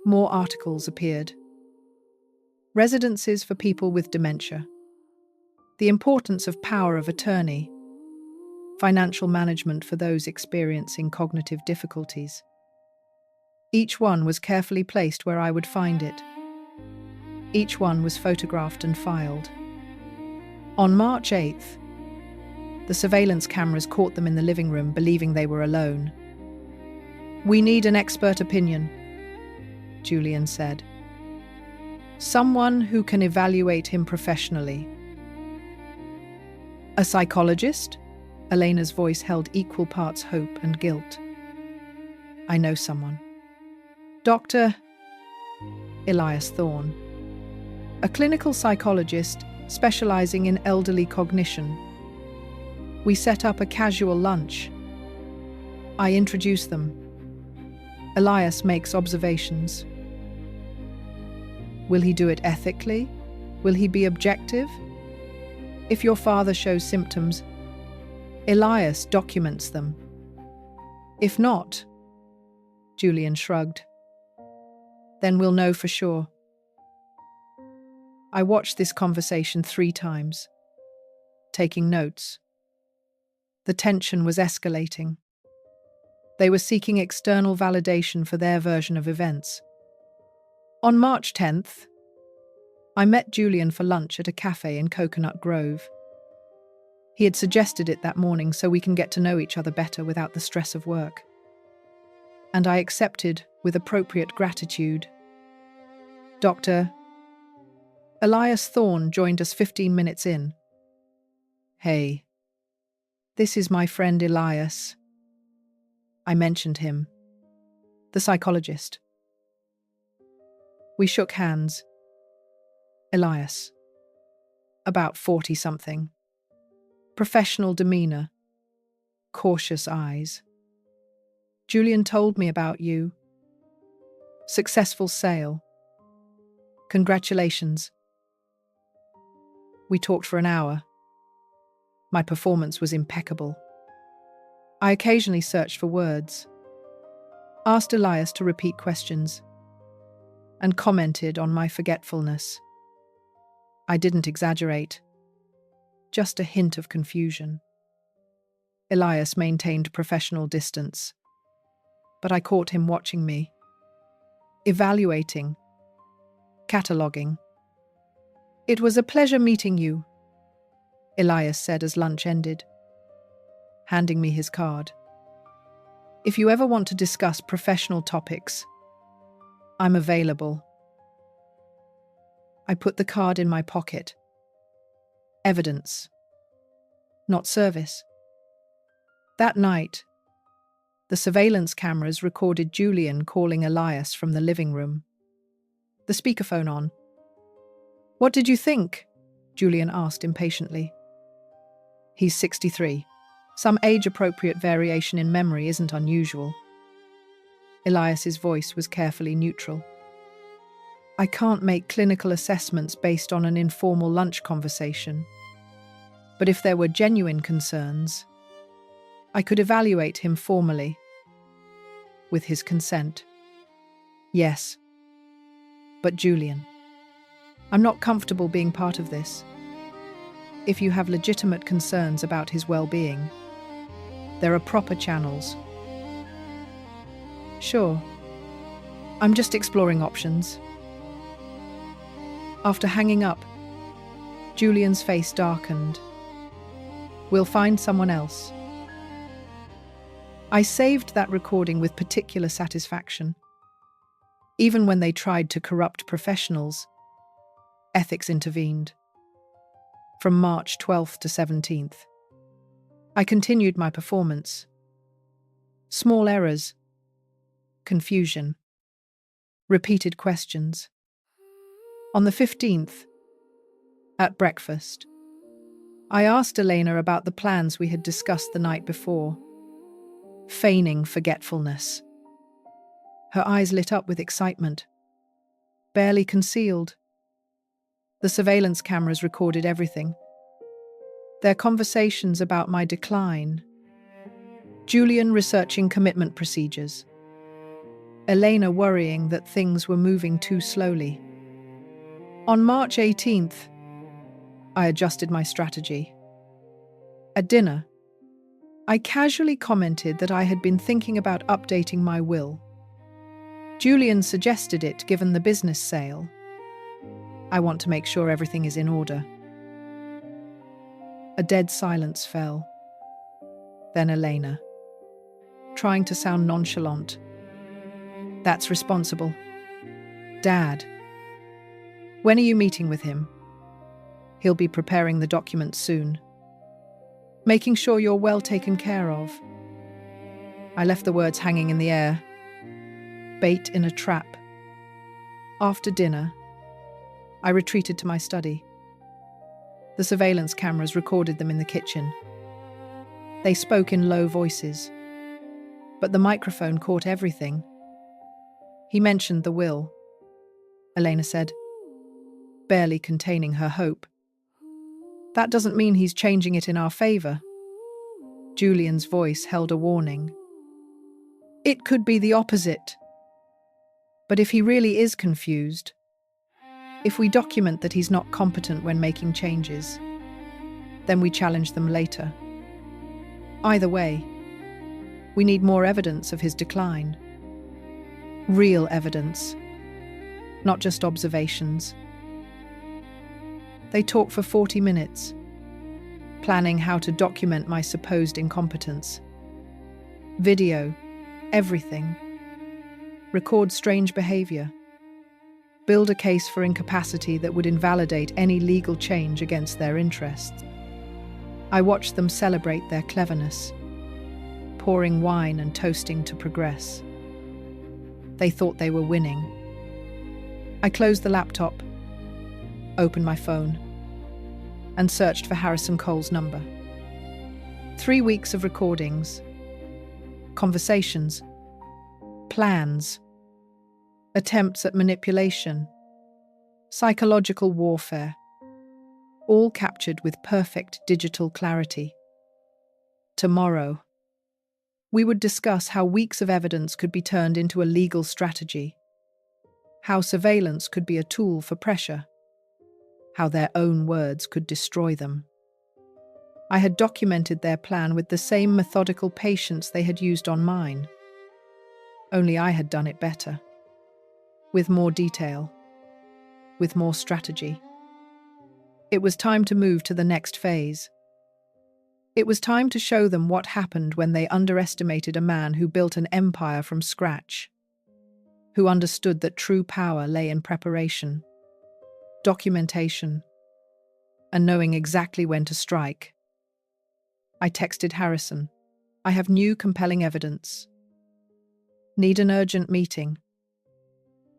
more articles appeared. Residences for people with dementia. The importance of power of attorney. Financial management for those experiencing cognitive difficulties. Each one was carefully placed where I would find it. Each one was photographed and filed. On March 8th, the surveillance cameras caught them in the living room, believing they were alone. "We need an expert opinion," Julian said. "Someone who can evaluate him professionally." "A psychologist?" Elena's voice held equal parts hope and guilt. "I know someone. Dr. Elias Thorne, a clinical psychologist specializing in elderly cognition. We set up a casual lunch. I introduce them. Elias makes observations. Will he do it ethically? Will he be objective? If your father shows symptoms, Elias documents them. If not," Julian shrugged, "then we'll know for sure." I watched this conversation 3 times, taking notes. The tension was escalating. They were seeking external validation for their version of events. On March 10th, I met Julian for lunch at a cafe in Coconut Grove. He had suggested it that morning so we can get to know each other better without the stress of work. And I accepted with appropriate gratitude. Dr. Elias Thorne joined us 15 minutes in. "Hey, this is my friend Elias." I mentioned him. The psychologist. We shook hands. Elias. About 40-something. Professional demeanor. cautious eyes. Julian told me about you. Successful sale. Congratulations. We talked for an hour. My performance was impeccable. I occasionally searched for words, asked Elias to repeat questions, and commented on my forgetfulness. I didn't exaggerate, just a hint of confusion. Elias maintained professional distance, but I caught him watching me, evaluating, cataloguing. It was a pleasure meeting you, Elias said as lunch ended, handing me his card. If you ever want to discuss professional topics, I'm available. I put the card in my pocket. Evidence, not service. That night, the surveillance cameras recorded Julian calling Elias from the living room. The speakerphone on. What did you think? Julian asked impatiently. He's 63. Some age-appropriate variation in memory isn't unusual. Elias's voice was carefully neutral. I can't make clinical assessments based on an informal lunch conversation. But if there were genuine concerns, I could evaluate him formally. With his consent. Yes. But Julian, I'm not comfortable being part of this. If you have legitimate concerns about his well-being, there are proper channels. Sure. I'm just exploring options. After hanging up, Julian's face darkened. We'll find someone else. I saved that recording with particular satisfaction. Even when they tried to corrupt professionals, ethics intervened. From March 12th to 17th, I continued my performance. Small errors, confusion, repeated questions. On the 15th, at breakfast, I asked Elena about the plans we had discussed the night before, feigning forgetfulness. Her eyes lit up with excitement, barely concealed. The surveillance cameras recorded everything. Their conversations about my decline, Julian researching commitment procedures, Elena worrying that things were moving too slowly. On March 18th, I adjusted my strategy. At dinner, I casually commented that I had been thinking about updating my will. Julian suggested it given the business sale. I want to make sure everything is in order. A dead silence fell. Then Elena, trying to sound nonchalant. That's responsible. Dad. When are you meeting with him? He'll be preparing the documents soon. Making sure you're well taken care of. I left the words hanging in the air. Bait in a trap. After dinner, I retreated to my study. The surveillance cameras recorded them in the kitchen. They spoke in low voices, but the microphone caught everything. He mentioned the will, Elena said, barely containing her hope. That doesn't mean he's changing it in our favor. Julian's voice held a warning. It could be the opposite. But if he really is confused, if we document that he's not competent when making changes, then we challenge them later. Either way, we need more evidence of his decline. Real evidence, not just observations. They talked for 40 minutes, planning how to document my supposed incompetence. Video, everything. Record strange behavior. Build a case for incapacity that would invalidate any legal change against their interests. I watched them celebrate their cleverness, pouring wine and toasting to progress. They thought they were winning. I closed the laptop, opened my phone, and searched for Harrison Cole's number. 3 weeks of recordings, conversations, plans, attempts at manipulation, psychological warfare, all captured with perfect digital clarity. Tomorrow, we would discuss how weeks of evidence could be turned into a legal strategy, how surveillance could be a tool for pressure, how their own words could destroy them. I had documented their plan with the same methodical patience they had used on mine. Only I had done it better. With more detail. With more strategy. It was time to move to the next phase. It was time to show them what happened when they underestimated a man who built an empire from scratch, who understood that true power lay in preparation, documentation, and knowing exactly when to strike. I texted Harrison. I have new compelling evidence. Need an urgent meeting.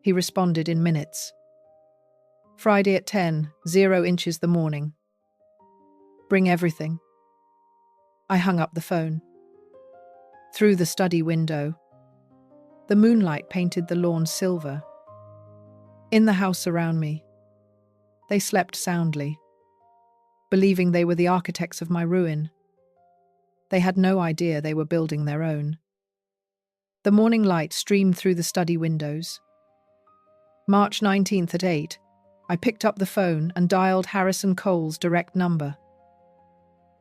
He responded in minutes. Friday at 10, 0 inches the morning. Bring everything. I hung up the phone. Through the study window, the moonlight painted the lawn silver. In the house around me, they slept soundly, believing they were the architects of my ruin. They had no idea they were building their own. The morning light streamed through the study windows. March 19th at 8, I picked up the phone and dialed Harrison Cole's direct number.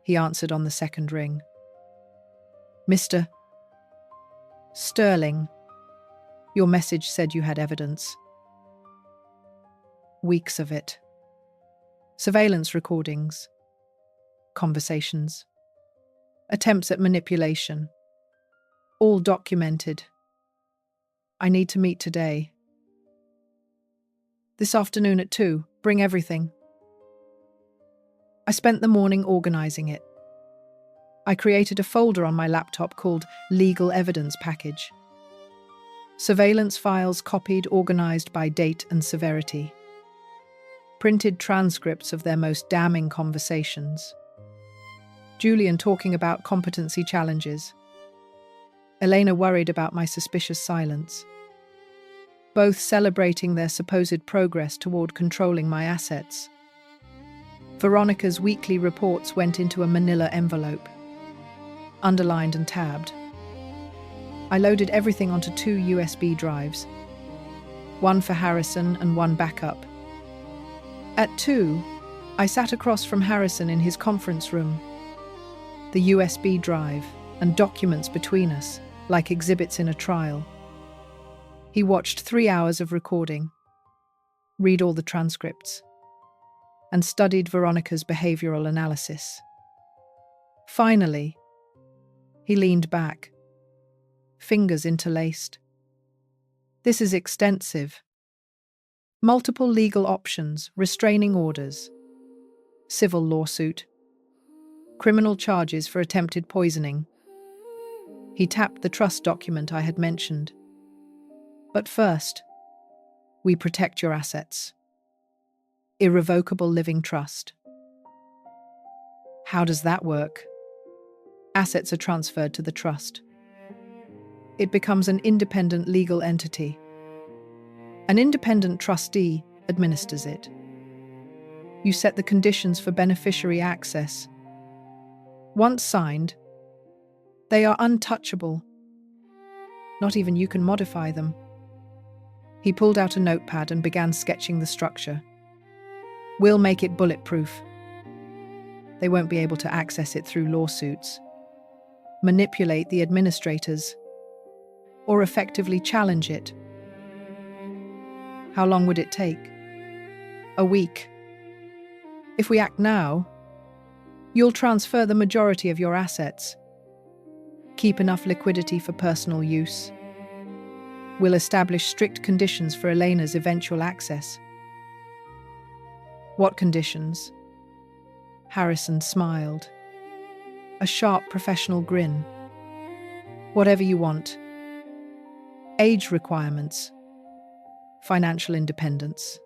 He answered on the second ring. Mr. Sterling, your message said you had evidence. Weeks of it. Surveillance recordings. Conversations. Attempts at manipulation. All documented. I need to meet today. This afternoon at 2, bring everything. I spent the morning organizing it. I created a folder on my laptop called Legal Evidence Package. Surveillance files copied, organized by date and severity. Printed transcripts of their most damning conversations. Julian talking about competency challenges. Elena worried about my suspicious silence. Both celebrating their supposed progress toward controlling my assets. Veronica's weekly reports went into a manila envelope, underlined and tabbed. I loaded everything onto 2 USB drives, one for Harrison and one backup. At 2, I sat across from Harrison in his conference room, the USB drive and documents between us, like exhibits in a trial. He watched 3 hours of recording, read all the transcripts, and studied Veronica's behavioral analysis. Finally, he leaned back, fingers interlaced. This is extensive. Multiple legal options, restraining orders, civil lawsuit, criminal charges for attempted poisoning. He tapped the trust document I had mentioned. But first, we protect your assets. Irrevocable living trust. How does that work? Assets are transferred to the trust. It becomes an independent legal entity. An independent trustee administers it. You set the conditions for beneficiary access. Once signed, they are untouchable. Not even you can modify them. He pulled out a notepad and began sketching the structure. We'll make it bulletproof. They won't be able to access it through lawsuits, manipulate the administrators, or effectively challenge it. How long would it take? A week. If we act now, you'll transfer the majority of your assets. Keep enough liquidity for personal use. We'll establish strict conditions for Elena's eventual access. What conditions? Harrison smiled. A sharp professional grin. Whatever you want. Age requirements. Financial independence.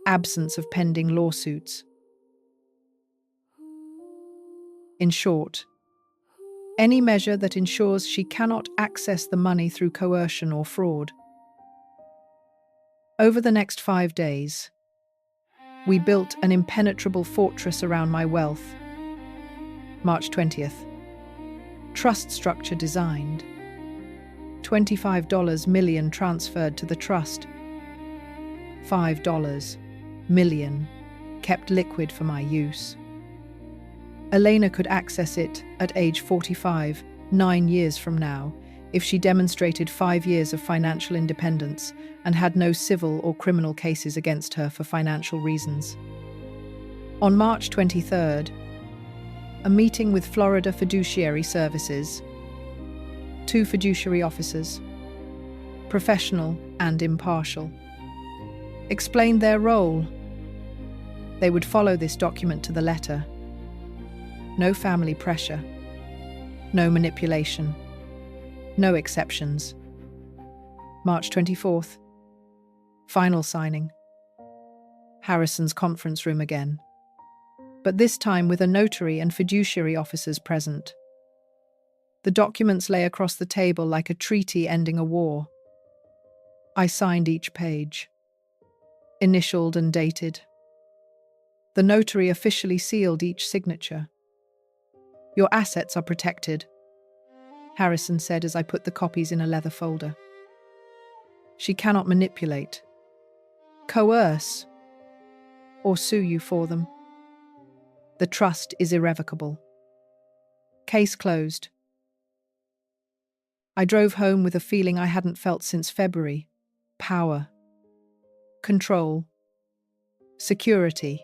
Absence of pending lawsuits. In short, Any measure that ensures she cannot access the money through coercion or fraud. Over the next 5 days, we built an impenetrable fortress around my wealth. March 20th. Trust structure designed. $25 million transferred to the trust. $5 million kept liquid for my use. Elena could access it at age 45, 9 years from now, if she demonstrated 5 years of financial independence and had no civil or criminal cases against her for financial reasons. On March 23rd, a meeting with Florida Fiduciary Services. 2 fiduciary officers, professional and impartial, explained their role. They would follow this document to the letter. No family pressure, no manipulation, no exceptions. March 24th. Final signing. Harrison's conference room again, but this time with a notary and fiduciary officers present. The documents lay across the table like a treaty ending a war. I signed each page, initialed and dated. The notary officially sealed each signature. Your assets are protected, Harrison said as I put the copies in a leather folder. She cannot manipulate, coerce, or sue you for them. The trust is irrevocable. Case closed. I drove home with a feeling I hadn't felt since February. Power, control, security.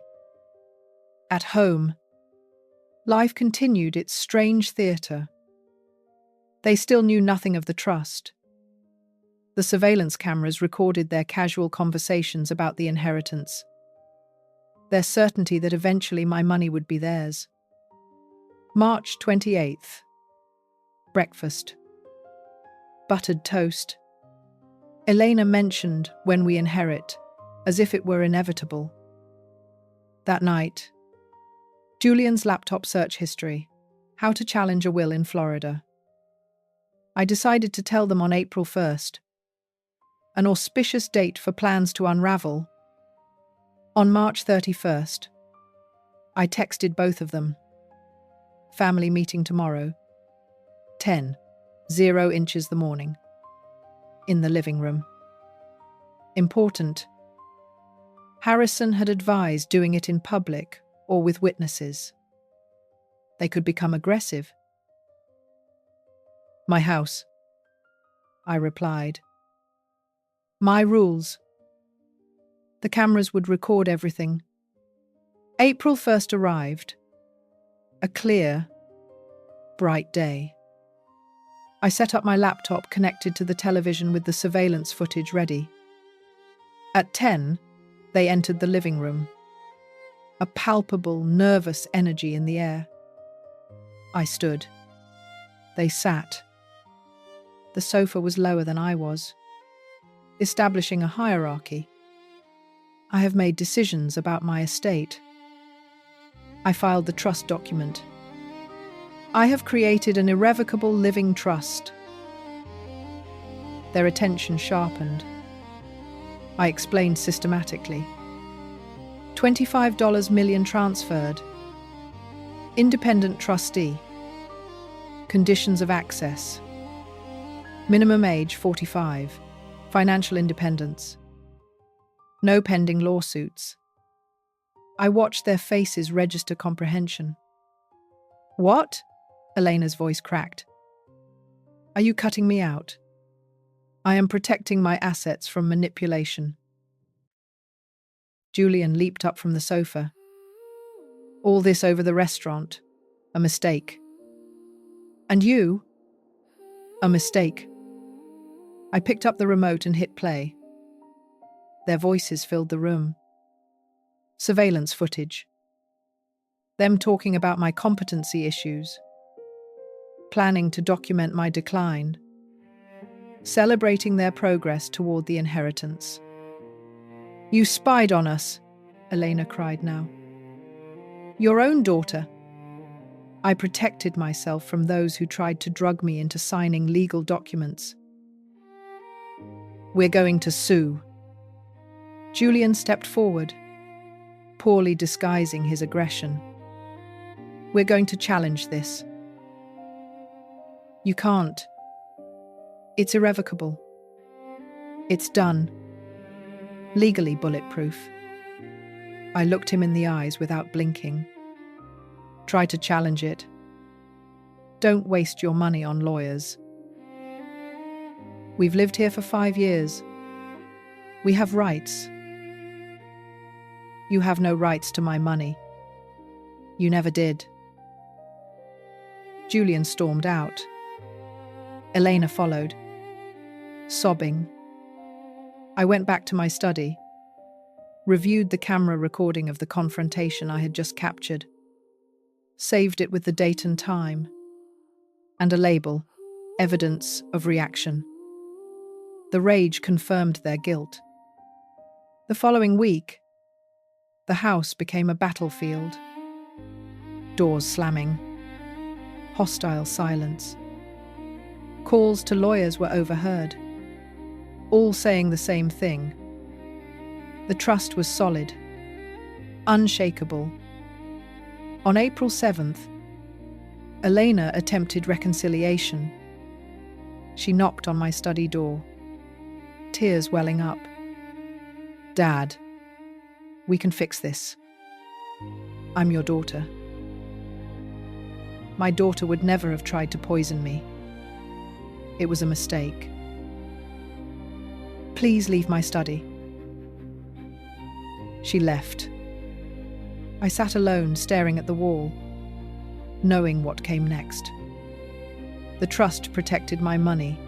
At home, life continued its strange theatre. They still knew nothing of the trust. The surveillance cameras recorded their casual conversations about the inheritance, their certainty that eventually my money would be theirs. March 28th. Breakfast. Buttered toast. Elena mentioned when we inherit, as if it were inevitable. That night, Julian's laptop search history, how to challenge a will in Florida. I decided to tell them on April 1st, an auspicious date for plans to unravel. On March 31st, I texted both of them. Family meeting tomorrow. 10:00 the morning. In the living room. Important. Harrison had advised doing it in public or with witnesses. They could become aggressive. My house, I replied. My rules. The cameras would record everything. April 1st arrived. A clear, bright day. I set up my laptop connected to the television with the surveillance footage ready. At 10, they entered the living room. A palpable, nervous energy in the air. I stood. They sat. The sofa was lower than I was, establishing a hierarchy. I have made decisions about my estate. I filed the trust document. I have created an irrevocable living trust. Their attention sharpened. I explained systematically. $25 million transferred. Independent trustee. Conditions of access. Minimum age 45. Financial independence. No pending lawsuits. I watched their faces register comprehension. What? Elena's voice cracked. Are you cutting me out? I am protecting my assets from manipulation. Julian leaped up from the sofa. All this over the restaurant. A mistake. And you? A mistake. I picked up the remote and hit play. Their voices filled the room. Surveillance footage. Them talking about my competency issues. Planning to document my decline. Celebrating their progress toward the inheritance. You spied on us, Elena cried now. Your own daughter. I protected myself from those who tried to drug me into signing legal documents. We're going to sue. Julian stepped forward, poorly disguising his aggression. We're going to challenge this. You can't. It's irrevocable. It's done. Legally bulletproof. I looked him in the eyes without blinking. Try to challenge it. Don't waste your money on lawyers. We've lived here for 5 years. We have rights. You have no rights to my money. You never did. Julian stormed out. Elena followed, sobbing. I went back to my study, reviewed the camera recording of the confrontation I had just captured, saved it with the date and time, and a label, evidence of reaction. The rage confirmed their guilt. The following week, the house became a battlefield. Doors slamming, hostile silence. Calls to lawyers were overheard, all saying the same thing. The trust was solid, unshakable. On April 7th, Elena attempted reconciliation. She knocked on my study door, tears welling up. Dad, we can fix this. I'm your daughter. My daughter would never have tried to poison me. It was a mistake. Please leave my study. She left. I sat alone, staring at the wall, knowing what came next. The trust protected my money.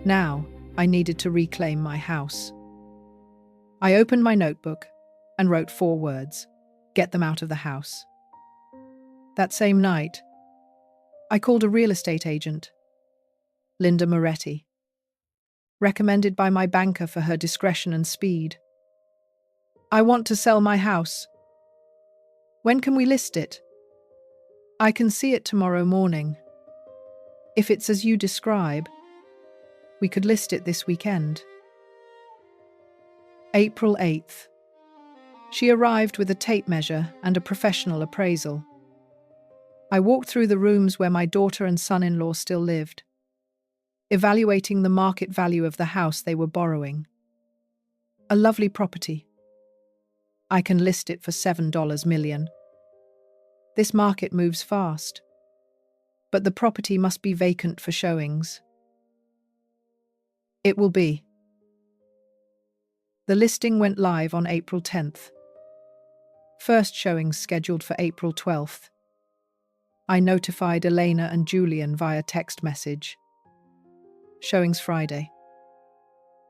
Now, I needed to reclaim my house. I opened my notebook and wrote 4 words: get them out of the house. That same night, I called a real estate agent, Linda Moretti, recommended by my banker for her discretion and speed. I want to sell my house. When can we list it? I can see it tomorrow morning. If it's as you describe, we could list it this weekend. April 8th. She arrived with a tape measure and a professional appraisal. I walked through the rooms where my daughter and son-in-law still lived, evaluating the market value of the house they were borrowing. A lovely property. I can list it for $7 million. This market moves fast, but the property must be vacant for showings. It will be. The listing went live on April 10th. First showings scheduled for April 12th. I notified Elena and Julian via text message. Showings Friday.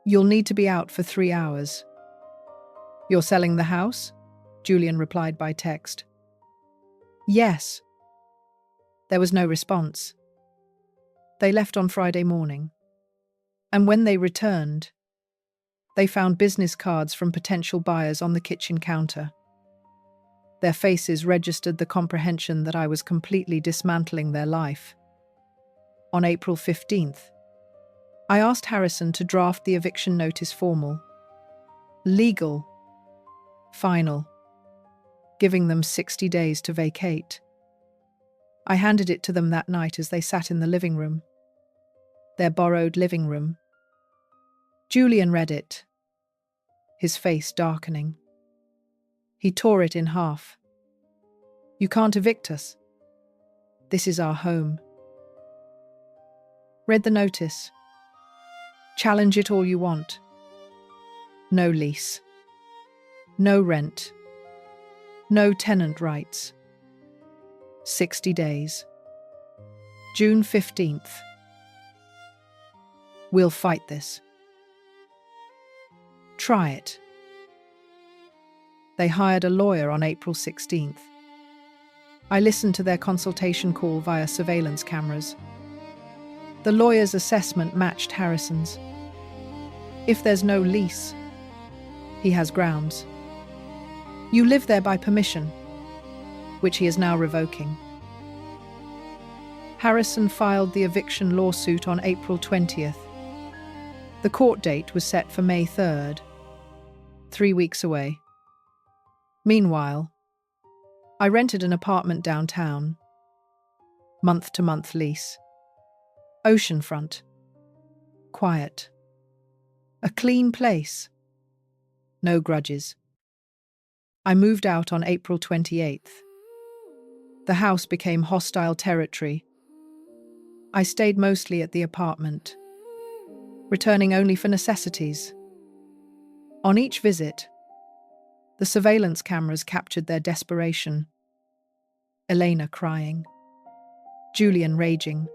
You'll need to be out for 3 hours. You're selling the house? Julian replied by text. Yes. There was no response. They left on Friday morning. And when they returned, they found business cards from potential buyers on the kitchen counter. Their faces registered the comprehension that I was completely dismantling their life. On April 15th, I asked Harrison to draft the eviction notice formal, legal, final, giving them 60 days to vacate. I handed it to them that night as they sat in the living room, their borrowed living room. Julian read it, his face darkening. He tore it in half. You can't evict us. This is our home. Read the notice. Challenge it all you want. No lease. No rent. No tenant rights. 60 days. June 15th. We'll fight this. Try it. They hired a lawyer on April 16th. I listened to their consultation call via surveillance cameras. The lawyer's assessment matched Harrison's. If there's no lease, he has grounds. You live there by permission, which he is now revoking. Harrison filed the eviction lawsuit on April 20th. The court date was set for May 3rd, 3 weeks away. Meanwhile, I rented an apartment downtown, month-to-month lease. Oceanfront. Quiet. A clean place. No grudges. I moved out on April 28th. The house became hostile territory. I stayed mostly at the apartment, returning only for necessities. On each visit, the surveillance cameras captured their desperation. Elena crying, Julian raging,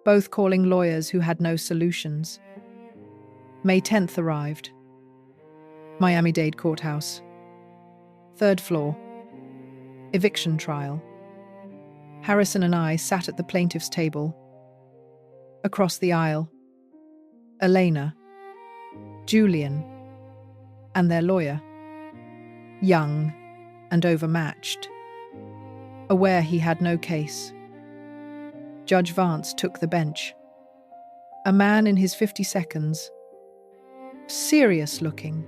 both calling lawyers who had no solutions. May 10th arrived. Miami-Dade Courthouse. 3rd floor. Eviction trial. Harrison and I sat at the plaintiff's table. Across the aisle, Elena, Julian, and their lawyer. Young and overmatched. Aware he had no case. Judge Vance took the bench. A man in his 52nd, serious-looking,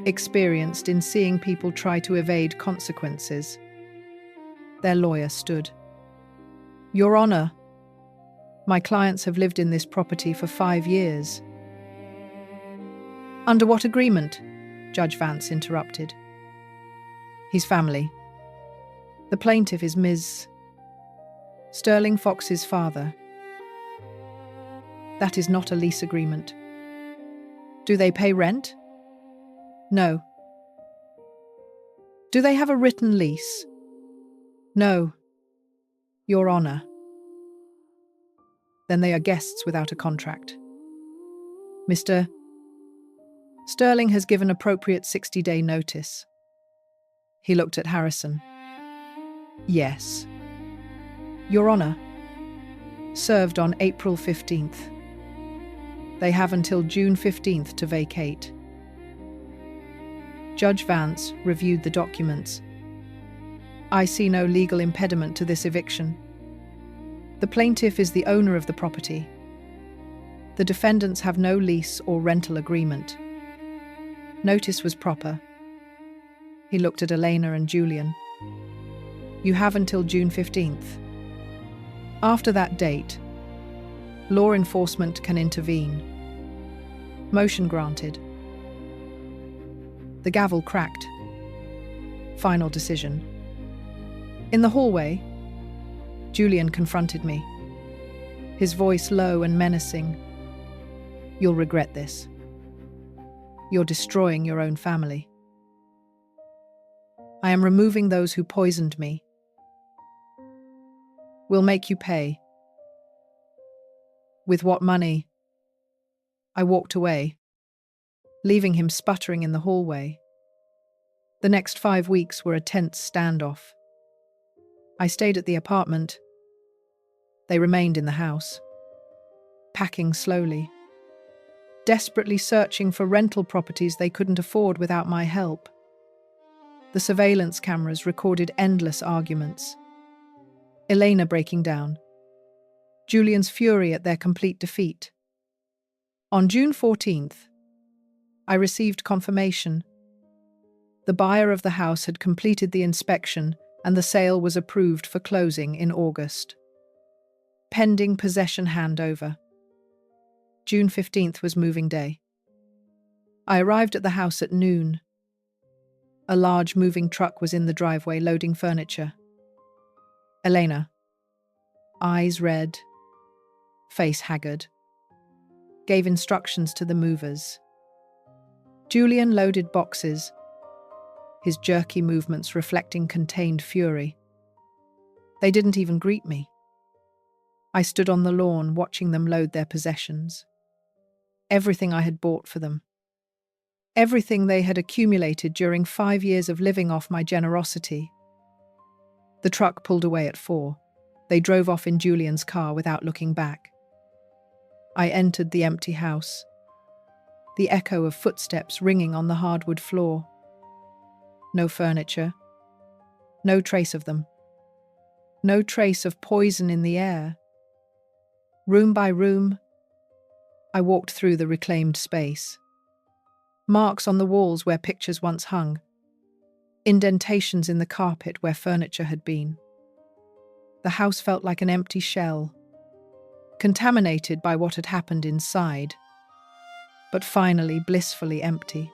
experienced in seeing people try to evade consequences. Their lawyer stood. Your Honor, my clients have lived in this property for 5 years. Under what agreement? Judge Vance interrupted. His family. The plaintiff is Ms. Sterling Fox's father. That is not a lease agreement. Do they pay rent? No. Do they have a written lease? No, Your Honor. Then they are guests without a contract. Mr. Sterling has given appropriate 60-day notice. He looked at Harrison. Yes. Your Honor. Served on April 15th. They have until June 15th to vacate. Judge Vance reviewed the documents. I see no legal impediment to this eviction. The plaintiff is the owner of the property. The defendants have no lease or rental agreement. Notice was proper. He looked at Elena and Julian. You have until June 15th. After that date, law enforcement can intervene. Motion granted. The gavel cracked. Final decision. In the hallway, Julian confronted me, his voice low and menacing. You'll regret this. You're destroying your own family. I am removing those who poisoned me. We'll make you pay. With what money? I walked away, leaving him sputtering in the hallway. The next 5 weeks were a tense standoff. I stayed at the apartment. They remained in the house, packing slowly, desperately searching for rental properties they couldn't afford without my help. The surveillance cameras recorded endless arguments. Elena breaking down. Julian's fury at their complete defeat. On June 14th, I received confirmation. The buyer of the house had completed the inspection and the sale was approved for closing in August. Pending possession handover. June 15th was moving day. I arrived at the house at noon. A large moving truck was in the driveway loading furniture. Elena, eyes red, face haggard, gave instructions to the movers. Julian loaded boxes, his jerky movements reflecting contained fury. They didn't even greet me. I stood on the lawn watching them load their possessions. Everything I had bought for them. Everything they had accumulated during 5 years of living off my generosity. The truck pulled away at 4. They drove off in Julian's car without looking back. I entered the empty house, the echo of footsteps ringing on the hardwood floor. No furniture, no trace of them. No trace of poison in the air. Room by room, I walked through the reclaimed space. Marks on the walls where pictures once hung. Indentations in the carpet where furniture had been. The house felt like an empty shell, contaminated by what had happened inside, but finally blissfully empty.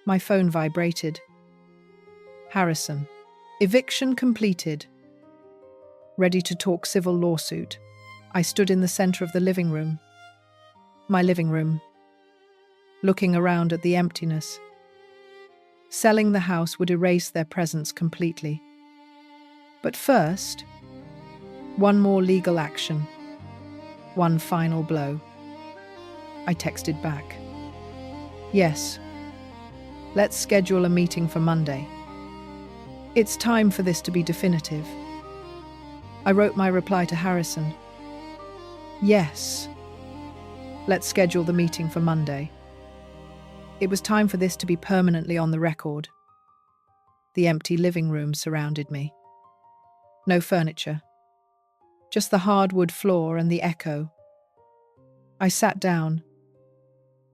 My phone vibrated. Harrison. Eviction completed. Ready to talk civil lawsuit. I stood in the center of the living room. My living room. Looking around at the emptiness. Selling the house would erase their presence completely. But first, one more legal action. One final blow. I texted back. Yes. Let's schedule a meeting for Monday. It's time for this to be definitive. I wrote my reply to Harrison. Yes. Let's schedule the meeting for Monday. It was time for this to be permanently on the record. The empty living room surrounded me. No furniture. Just the hardwood floor and the echo. I sat down,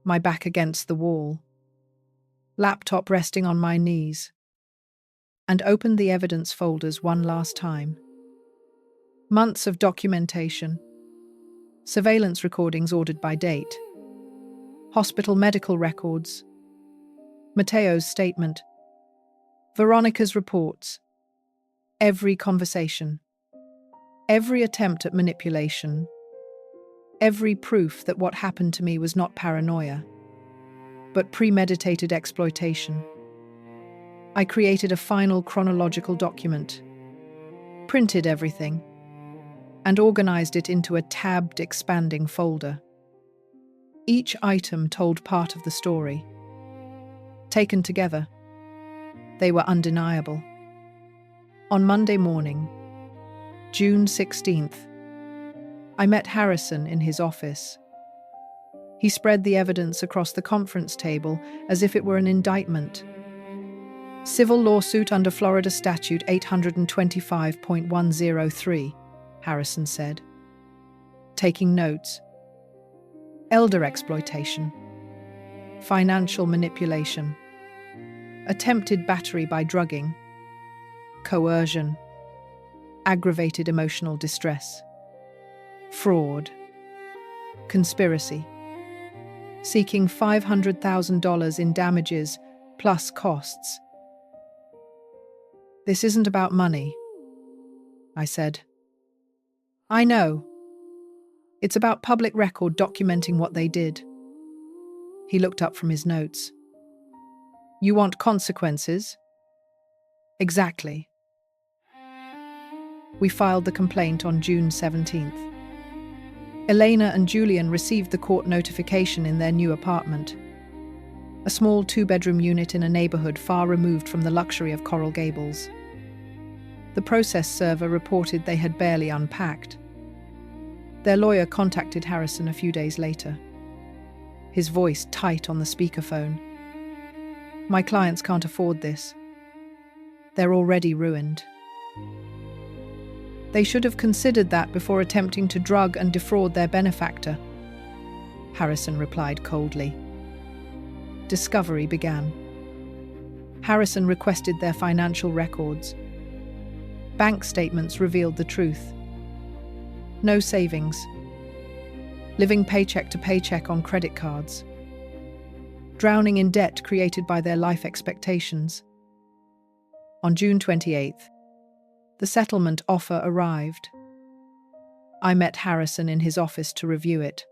my back against the wall, laptop resting on my knees, and opened the evidence folders one last time. Months of documentation, surveillance recordings ordered by date, hospital medical records, Mateo's statement, Veronica's reports, every conversation, every attempt at manipulation, every proof that what happened to me was not paranoia, but premeditated exploitation. I created a final chronological document, printed everything, and organized it into a tabbed, expanding folder. Each item told part of the story. Taken together, they were undeniable. On Monday morning, June 16th, I met Harrison in his office. He spread the evidence across the conference table as if it were an indictment. Civil lawsuit under Florida Statute 825.103, Harrison said, taking notes. Elder exploitation, financial manipulation, attempted battery by drugging, coercion, aggravated emotional distress, fraud, conspiracy, seeking $500,000 in damages plus costs. This isn't about money, I said. I know. It's about public record documenting what they did. He looked up from his notes. You want consequences? Exactly. We filed the complaint on June 17th. Elena and Julian received the court notification in their new apartment, a small two-bedroom unit in a neighborhood far removed from the luxury of Coral Gables. The process server reported they had barely unpacked. Their lawyer contacted Harrison a few days later, his voice tight on the speakerphone. My clients can't afford this. They're already ruined. They should have considered that before attempting to drug and defraud their benefactor, Harrison replied coldly. Discovery began. Harrison requested their financial records. Bank statements revealed the truth. No savings. Living paycheck to paycheck on credit cards. Drowning in debt created by their life expectations. On June 28th, the settlement offer arrived. I met Harrison in his office to review it.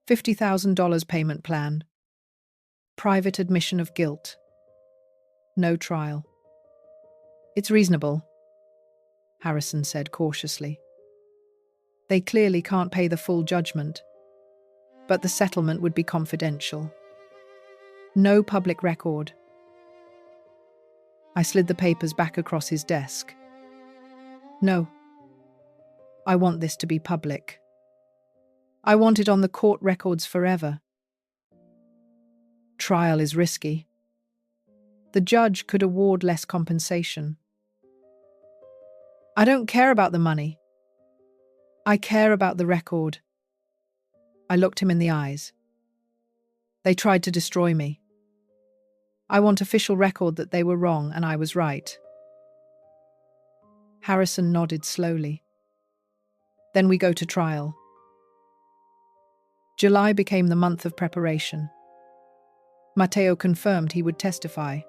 $50,000 payment plan. Private admission of guilt. No trial. It's reasonable, Harrison said cautiously. They clearly can't pay the full judgment, but the settlement would be confidential. No public record. I slid the papers back across his desk. No. I want this to be public. I want it on the court records forever. Trial is risky. The judge could award less compensation. I don't care about the money. I care about the record. I looked him in the eyes. They tried to destroy me. I want official record that they were wrong and I was right. Harrison nodded slowly. Then we go to trial. July became the month of preparation. Matteo confirmed he would testify.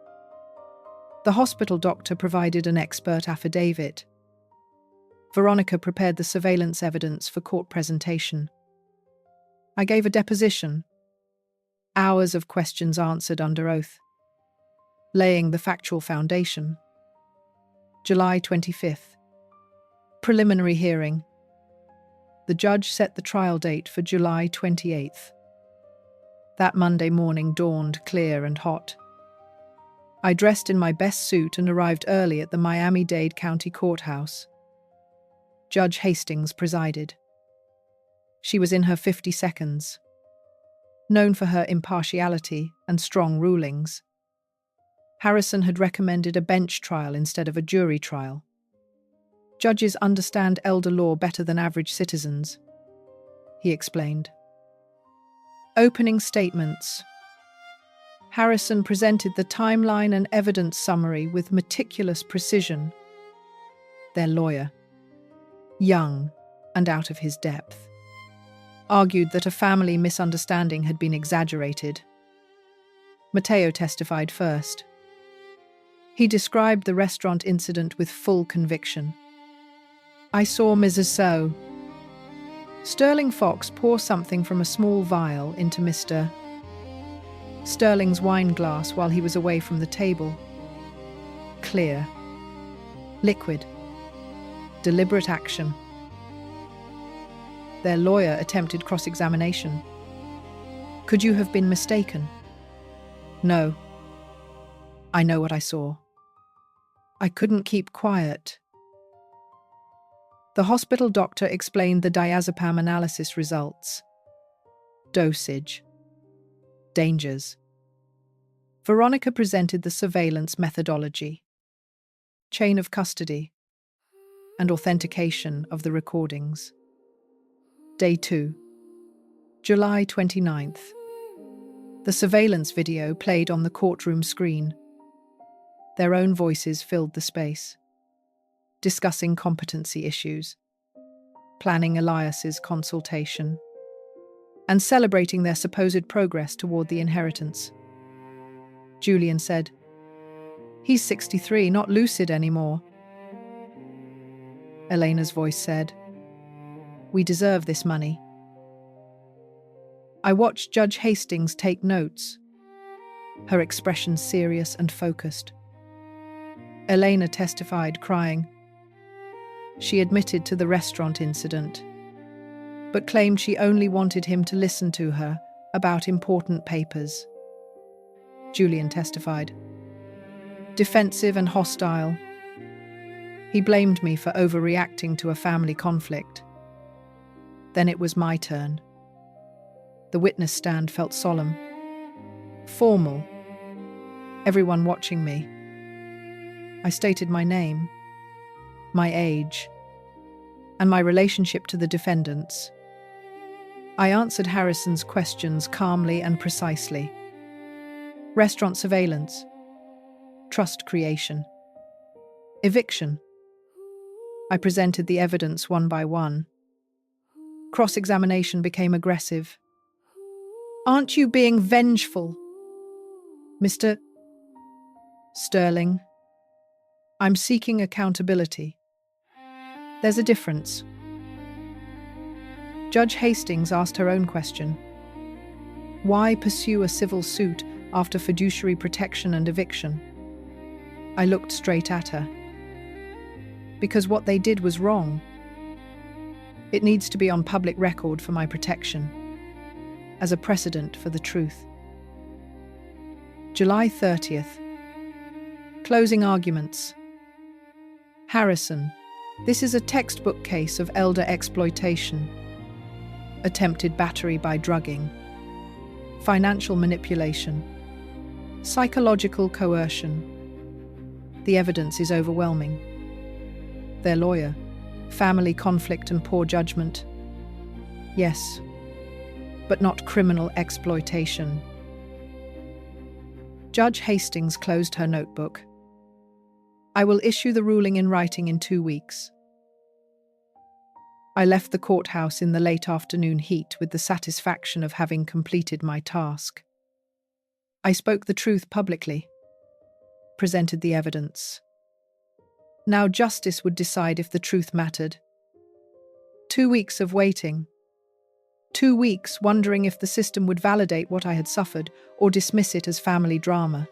The hospital doctor provided an expert affidavit. Veronica prepared the surveillance evidence for court presentation. I gave a deposition. Hours of questions answered under oath, laying the factual foundation. July 25th. Preliminary hearing. The judge set the trial date for July 28th. That Monday morning dawned clear and hot. I dressed in my best suit and arrived early at the Miami-Dade County Courthouse. Judge Hastings presided. She was in her 50 seconds. Known for her impartiality and strong rulings, Harrison had recommended a bench trial instead of a jury trial. Judges understand elder law better than average citizens, he explained. Opening statements. Harrison presented the timeline and evidence summary with meticulous precision. Their lawyer, young and out of his depth, argued that a family misunderstanding had been exaggerated. Matteo testified first. He described the restaurant incident with full conviction. I saw Mrs. So. Sterling Fox pour something from a small vial into Mr. Sterling's wine glass while he was away from the table. Clear. Liquid. Deliberate action. Their lawyer attempted cross-examination. Could you have been mistaken? No. I know what I saw. I couldn't keep quiet. The hospital doctor explained the diazepam analysis results. Dosage. Dangers. Veronica presented the surveillance methodology, chain of custody, and authentication of the recordings. Day 2. July 29th. The surveillance video played on the courtroom screen. Their own voices filled the space, discussing competency issues, planning Elias's consultation, and celebrating their supposed progress toward the inheritance. Julian said, "He's 63, not lucid anymore." Elena's voice said, "We deserve this money." I watched Judge Hastings take notes, her expression serious and focused. Elena testified, crying. She admitted to the restaurant incident, but claimed she only wanted him to listen to her about important papers. Julian testified. Defensive and hostile. He blamed me for overreacting to a family conflict. Then it was my turn. The witness stand felt solemn, formal, everyone watching me. I stated my name, my age, and my relationship to the defendants. I answered Harrison's questions calmly and precisely. Restaurant surveillance, trust creation, eviction. I presented the evidence one by one. Cross-examination became aggressive. Aren't you being vengeful, Mr. Sterling? I'm seeking accountability. There's a difference. Judge Hastings asked her own question. Why pursue a civil suit after fiduciary protection and eviction? I looked straight at her. Because what they did was wrong. It needs to be on public record for my protection, as a precedent for the truth. July 30th. Closing arguments. Harrison, this is a textbook case of elder exploitation, attempted battery by drugging, financial manipulation, psychological coercion. The evidence is overwhelming. their lawyer. Family conflict and poor judgment. Yes, but not criminal exploitation. Judge Hastings closed her notebook. I will issue the ruling in writing in 2 weeks. I left the courthouse in the late afternoon heat with the satisfaction of having completed my task. I spoke the truth publicly, presented the evidence. Now justice would decide if the truth mattered. 2 weeks of waiting. 2 weeks wondering if the system would validate what I had suffered or dismiss it as family drama.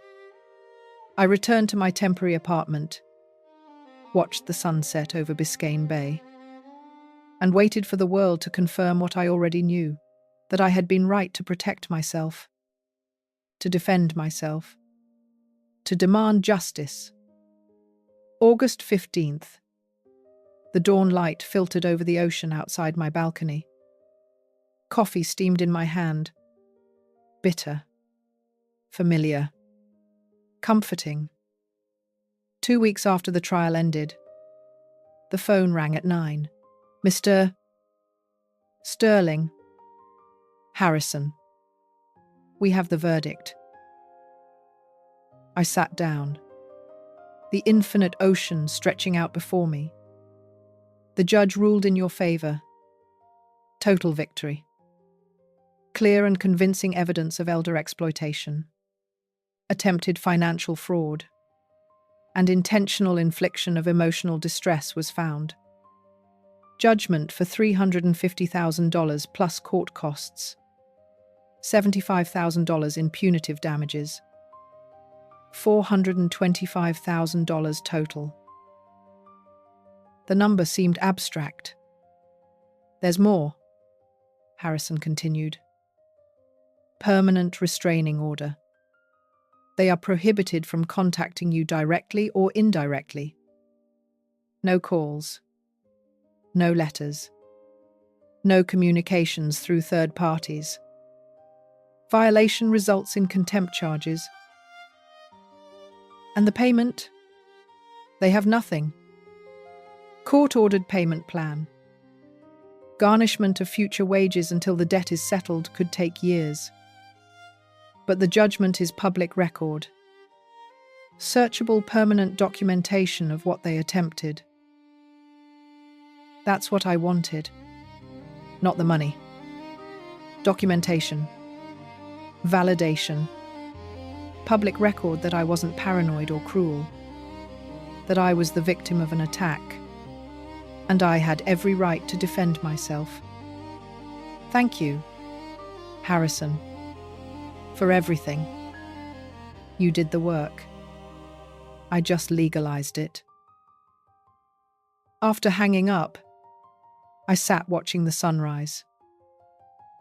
I returned to my temporary apartment, watched the sunset over Biscayne Bay, and waited for the world to confirm what I already knew, that I had been right to protect myself, to defend myself, to demand justice. August 15th. The dawn light filtered over the ocean outside my balcony. Coffee steamed in my hand. Bitter. Familiar. Comforting. 2 weeks after the trial ended, the phone rang at 9. Mr. Sterling. Harrison. We have the verdict. I sat down. The infinite ocean stretching out before me. The judge ruled in your favor. Total victory. Clear and convincing evidence of elder exploitation. Attempted financial fraud. And intentional infliction of emotional distress was found. Judgment for $350,000 plus court costs. $75,000 in punitive damages. $425,000 total. The number seemed abstract. There's more, Harrison continued. Permanent restraining order. They are prohibited from contacting you directly or indirectly. No calls. No letters. No communications through third parties. Violation results in contempt charges. And the payment? They have nothing. Court-ordered payment plan. Garnishment of future wages until the debt is settled could take years. But the judgment is public record. Searchable permanent documentation of what they attempted. That's what I wanted. Not the money. Documentation. Validation. Public record that I wasn't paranoid or cruel. That I was the victim of an attack. And I had every right to defend myself. Thank you, Harrison, for everything. You did the work. I just legalized it. After hanging up, I sat watching the sunrise.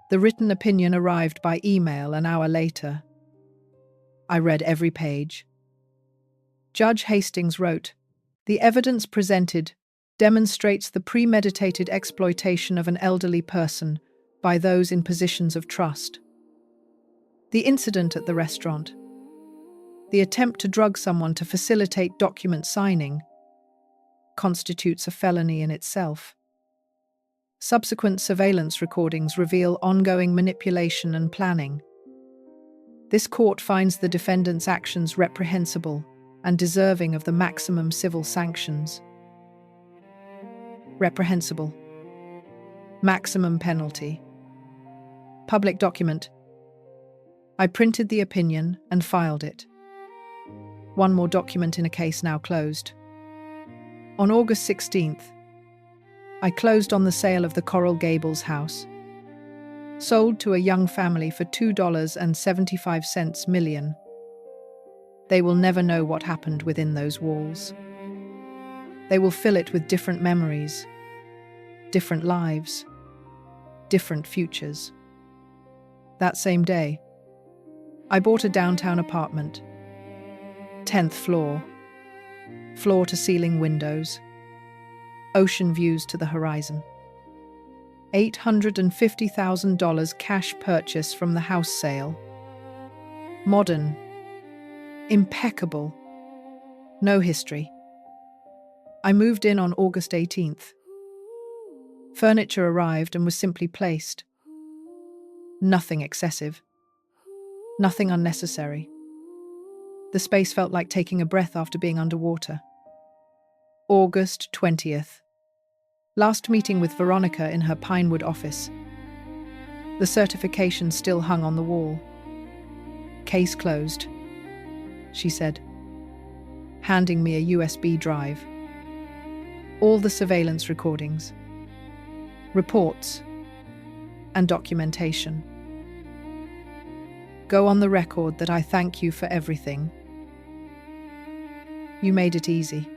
The written opinion arrived by email an hour later. I read every page. Judge Hastings wrote, "The evidence presented demonstrates the premeditated exploitation of an elderly person by those in positions of trust. The incident at the restaurant, the attempt to drug someone to facilitate document signing, constitutes a felony in itself. Subsequent surveillance recordings reveal ongoing manipulation and planning. This court finds the defendant's actions reprehensible and deserving of the maximum civil sanctions." Reprehensible. Maximum penalty. Public document. I printed the opinion and filed it. One more document in a case now closed. On August 16th, I closed on the sale of the Coral Gables house. Sold to a young family for $2.75 million. They will never know what happened within those walls. They will fill it with different memories, different lives, different futures. That same day, I bought a downtown apartment. 10th floor. Floor-to-ceiling windows. Ocean views to the horizon. $850,000 cash purchase from the house sale. Modern. Impeccable. No history. I moved in on August 18th. Furniture arrived and was simply placed. Nothing excessive. Nothing unnecessary. The space felt like taking a breath after being underwater. August 20th. Last meeting with Veronica in her Pinewood office. The certification still hung on the wall. Case closed, she said, handing me a USB drive. All the surveillance recordings, reports, and documentation. Go on the record that I thank you for everything. You made it easy.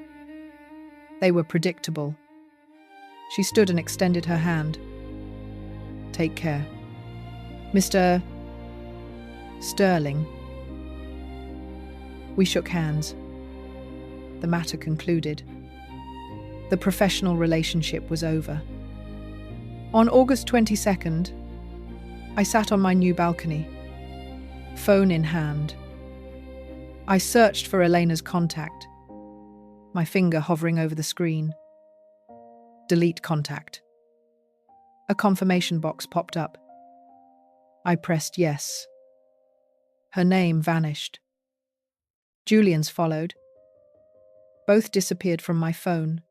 They were predictable. She stood and extended her hand. Take care. Mr. Sterling. We shook hands. The matter concluded. The professional relationship was over. On August 22nd, I sat on my new balcony, phone in hand. I searched for Elena's contact, my finger hovering over the screen. Delete contact. A confirmation box popped up. I pressed yes. Her name vanished. Julian's followed. Both disappeared from my phone,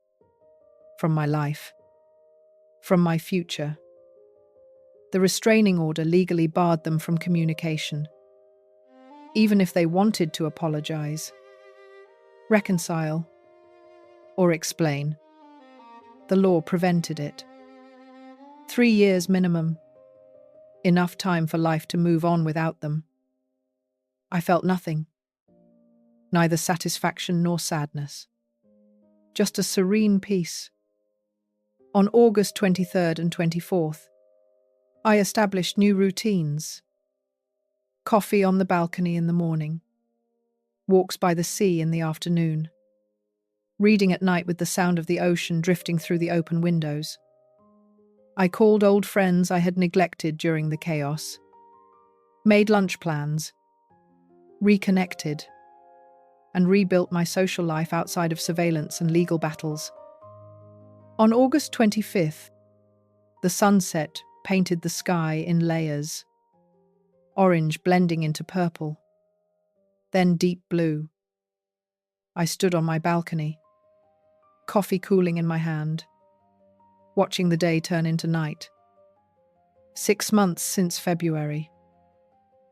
from my life, from my future. The restraining order legally barred them from communication. Even if they wanted to apologize, reconcile, or explain, the law prevented it. 3 years minimum. Enough time for life to move on without them. I felt nothing. Neither satisfaction nor sadness. Just a serene peace. On August 23rd and 24th, I established new routines. Coffee on the balcony in the morning. Walks by the sea in the afternoon. Reading at night with the sound of the ocean drifting through the open windows. I called old friends I had neglected during the chaos. Made lunch plans. Reconnected. And rebuilt my social life outside of surveillance and legal battles. On August 25th, the sunset painted the sky in layers. Orange blending into purple. Then deep blue. I stood on my balcony, coffee cooling in my hand, watching the day turn into night. 6 months since February.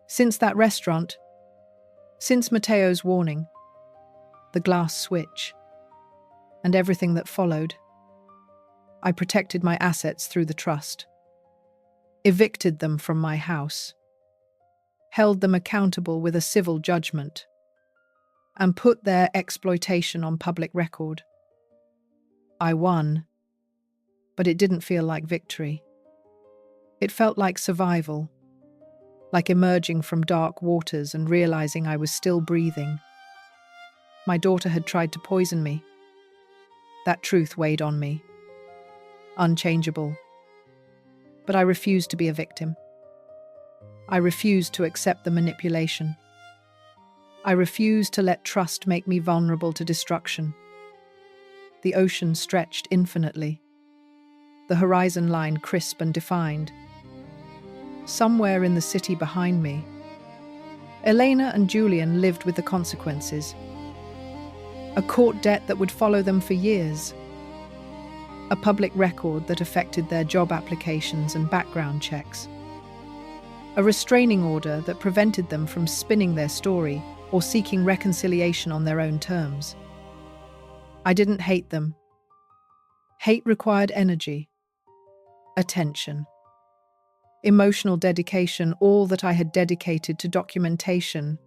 Since that restaurant. Since Matteo's warning. The glass switch. And everything that followed. I protected my assets through the trust. Evicted them from my house. Held them accountable with a civil judgment. And put their exploitation on public record. I won. But it didn't feel like victory. It felt like survival. Like emerging from dark waters and realizing I was still breathing. My daughter had tried to poison me. That truth weighed on me. Unchangeable. But I refused to be a victim. I refused to accept the manipulation. I refused to let trust make me vulnerable to destruction. The ocean stretched infinitely. The horizon line crisp and defined. Somewhere in the city behind me, Elena and Julian lived with the consequences. A court debt that would follow them for years. A public record that affected their job applications and background checks. A restraining order that prevented them from spinning their story or seeking reconciliation on their own terms. I didn't hate them. Hate required energy, attention, emotional dedication, all that I had dedicated to documentation,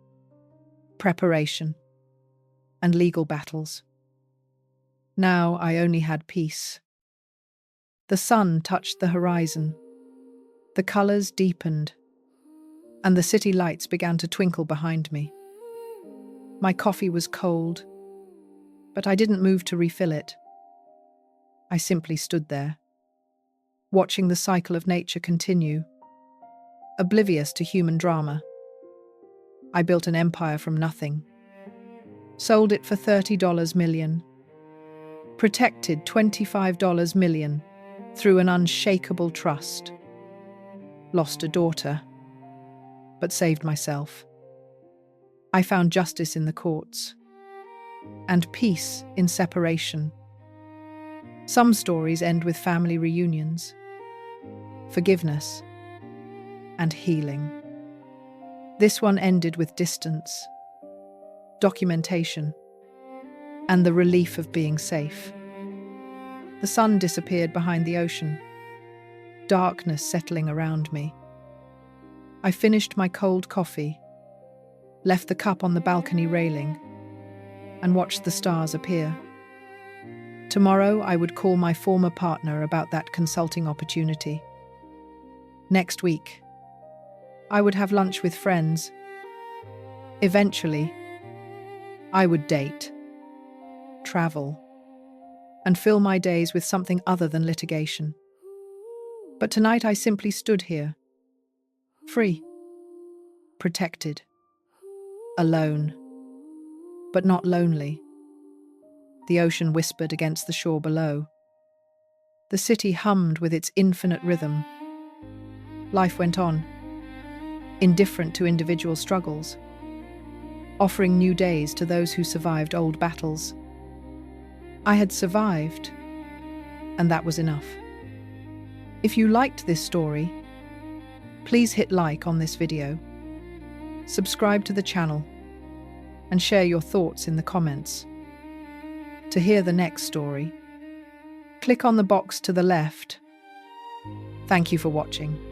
preparation, and legal battles. Now I only had peace. The sun touched the horizon. The colors deepened, and the city lights began to twinkle behind me. My coffee was cold, but I didn't move to refill it. I simply stood there, watching the cycle of nature continue, oblivious to human drama. I built an empire from nothing. Sold it for $30 million. Protected $25 million through an unshakable trust. Lost a daughter, but saved myself. I found justice in the courts and peace in separation. Some stories end with family reunions, forgiveness, and healing. This one ended with distance, documentation, and the relief of being safe. The sun disappeared behind the ocean, darkness settling around me. I finished my cold coffee, left the cup on the balcony railing, and watched the stars appear. Tomorrow, I would call my former partner about that consulting opportunity. Next week, I would have lunch with friends. Eventually, I would date, travel, and fill my days with something other than litigation. But tonight I simply stood here, free, protected, alone, but not lonely. The ocean whispered against the shore below. The city hummed with its infinite rhythm. Life went on, indifferent to individual struggles, offering new days to those who survived old battles. I had survived, and that was enough. If you liked this story, please hit like on this video, subscribe to the channel, and share your thoughts in the comments. To hear the next story, click on the box to the left. Thank you for watching.